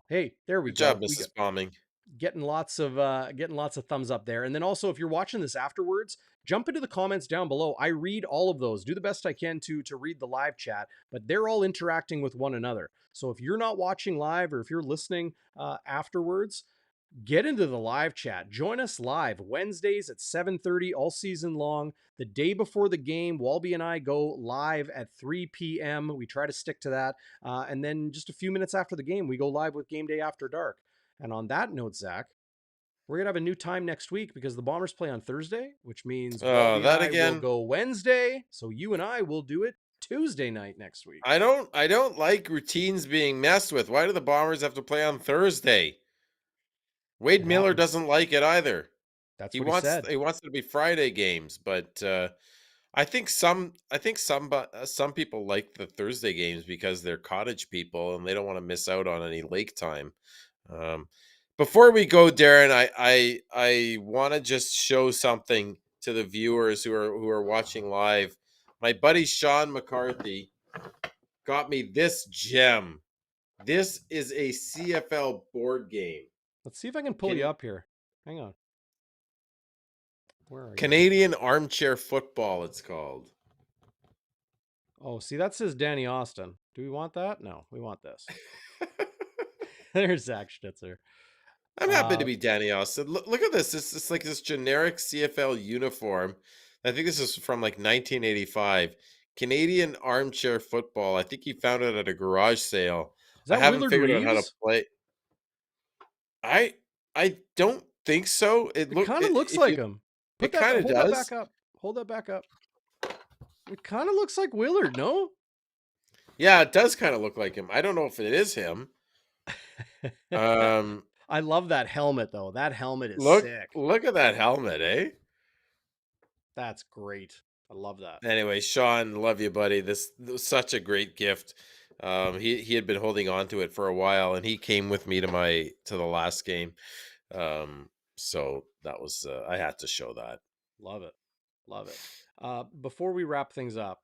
Hey, there we Good go. job, Mrs. Bauming. Getting lots of thumbs up there. And then also, if you're watching this afterwards, jump into the comments down below. I read all of those. Do the best I can to read the live chat, but they're all interacting with one another. So if you're not watching live, or if you're listening afterwards, get into the live chat. Join us live Wednesdays at 7:30 all season long. The day before the game, Walby and I go live at 3 p.m. We try to stick to that. And then just a few minutes after the game, we go live with Game Day After Dark. And on that note, Zach, we're going to have a new time next week because the Bombers play on Thursday, which means Walby and I will go Wednesday. So you and I will do it Tuesday night next week. I don't like routines being messed with. Why do the Bombers have to play on Thursday? Wade It Miller happens. doesn't like it either. That's He what he wants said. he wants it to be Friday games, but I think some people like the Thursday games because they're cottage people and they don't want to miss out on any lake time. Um, Before we go, Darren, I want to just show something to the viewers who are watching live. My buddy Sean McCarthy got me this gem. This is a CFL board game. Let's see if I can pull you Can up here. Hang on. Where are you? Canadian Armchair Football, it's called. Oh, see, that says Danny Austin. Do we want that? No, we want this. There's Zach Schnitzer. I'm happy to be Danny Austin. Look at this. It's like this generic CFL uniform. I think this is from like 1985. Canadian Armchair Football. I think he found it at a garage sale. Is I that haven't Willard figured out how to Reeves? play. I I don't think so. It kind of looks If like you him. it kind of Hold that does. back up. Hold that back up. It kind of looks like Willard, no? Yeah, it does kind of look like him. I don't know if it is him. Um, I love that helmet though. That helmet is look sick. look at that helmet, eh? That's great. I love that. Anyway, Sean, love you, buddy. This was such a great gift. He had been holding on to it for a while, and he came with me to the last game. So that was I had to show that. Love it. Love it. Before we wrap things up,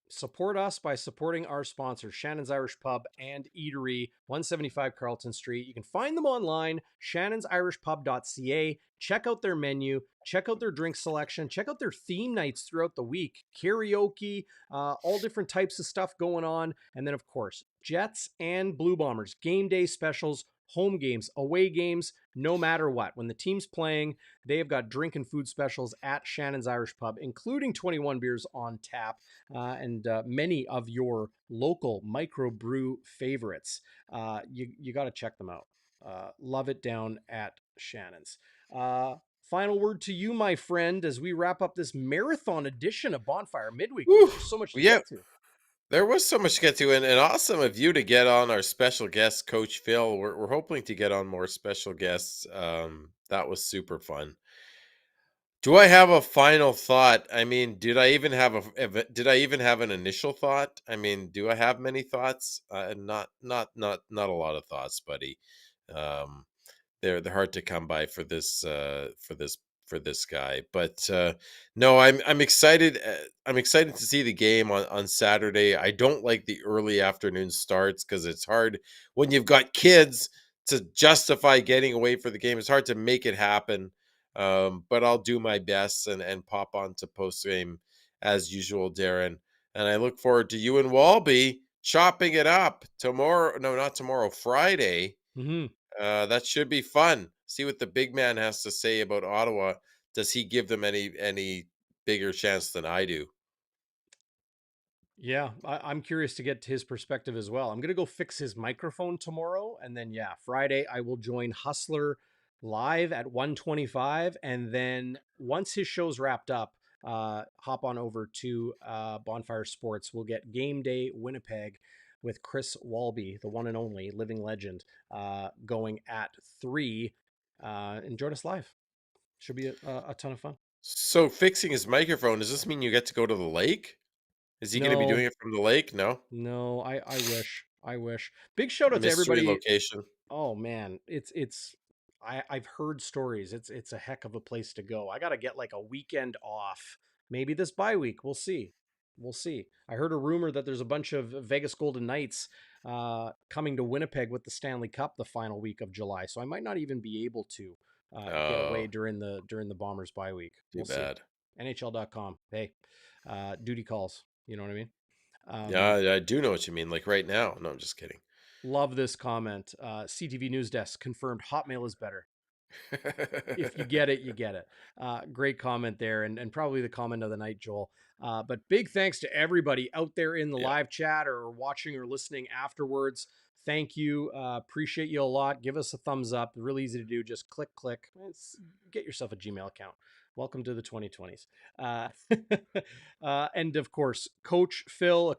support us by supporting our sponsors, Shannon's Irish Pub and Eatery, 175 Carlton Street. You can find them online, shannonsirishpub.ca. Check out their menu, check out their drink selection, check out their theme nights throughout the week, karaoke, all different types of stuff going on. And then, of course, Jets and Blue Bombers, game day specials, home games, away games, no matter what. When the team's playing, they've got drink and food specials at Shannon's Irish Pub, including 21 beers on tap and many of your local microbrew favorites. You got to check them out. Love it down at Shannon's. Final word to you, my friend, as we wrap up this marathon edition of Bonfire Midweek. Whew. There's so much to Yeah, get to. there was so much to get to, and awesome of you to get on our special guest, Coach Phil. We're hoping to get on more special guests. That was super fun. Do I have a final thought? I mean, did I even have an initial thought? I mean, do I have many thoughts? Not a lot of thoughts, buddy. Um, they're hard to come by for this guy. But no, I'm excited. I'm excited to see the game on Saturday. I don't like the early afternoon starts because it's hard when you've got kids to justify getting away for the game. It's hard to make it happen. But I'll do my best and pop on to post game as usual, Darren. And I look forward to you and Walby chopping it up tomorrow. No, not tomorrow, Friday. Mm-hmm. That should be fun. See what the big man has to say about Ottawa. Does he give them any bigger chance than I do? Yeah, I'm curious to get his perspective as well. I'm going to go fix his microphone tomorrow. And then, yeah, Friday, I will join Hustler live at 1:25. And then once his show's wrapped up, hop on over to Bonfire Sports. We'll get Game Day Winnipeg with Chris Walby, the one and only living legend, going at 3. And join us live. Should be a ton of fun. So fixing his microphone, does this mean you get to go to the lake? Is he going to be doing No, it from the lake? No, no, I wish. I wish. Big shout out to mystery everybody. location. Oh man, I've heard stories. It's a heck of a place to go. I got to get like a weekend off. Maybe this bye week. We'll see. We'll see. I heard a rumor that there's a bunch of Vegas Golden Knights coming to Winnipeg with the Stanley Cup the final week of July. So I might not even be able to get away Oh, during the Bombers bye week. too We'll see. bad. NHL.com. Hey, duty calls. You know what I mean? Yeah, I do know what you mean. Like right now. No, I'm just kidding. Love this comment. CTV News Desk confirmed Hotmail is better. If you get it, you get it. Great comment there, and probably the comment of the night, Joel. But big thanks to everybody out there in the Yeah. live chat or watching or listening afterwards. Thank you. Appreciate you a lot. Give us a thumbs up. Really easy to do. Just click. Get yourself a Gmail account. Welcome to the 2020s. And of course, Coach Phil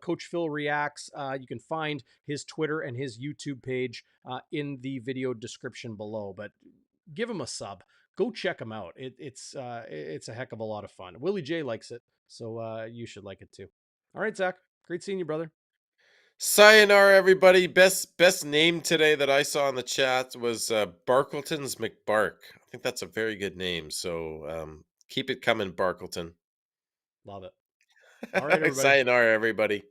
Reacts. You can find his Twitter and his YouTube page in the video description below. But give him a sub. Go check him out. It's a heck of a lot of fun. Willie J likes it, so you should like it too. All right, Zach. Great seeing you, brother. Sayonara, everybody. Best name today that I saw in the chat was Barkleton's McBark. I think that's a very good name. So keep it coming, Barkleton. Love it. All right, everybody. Sayonara, everybody.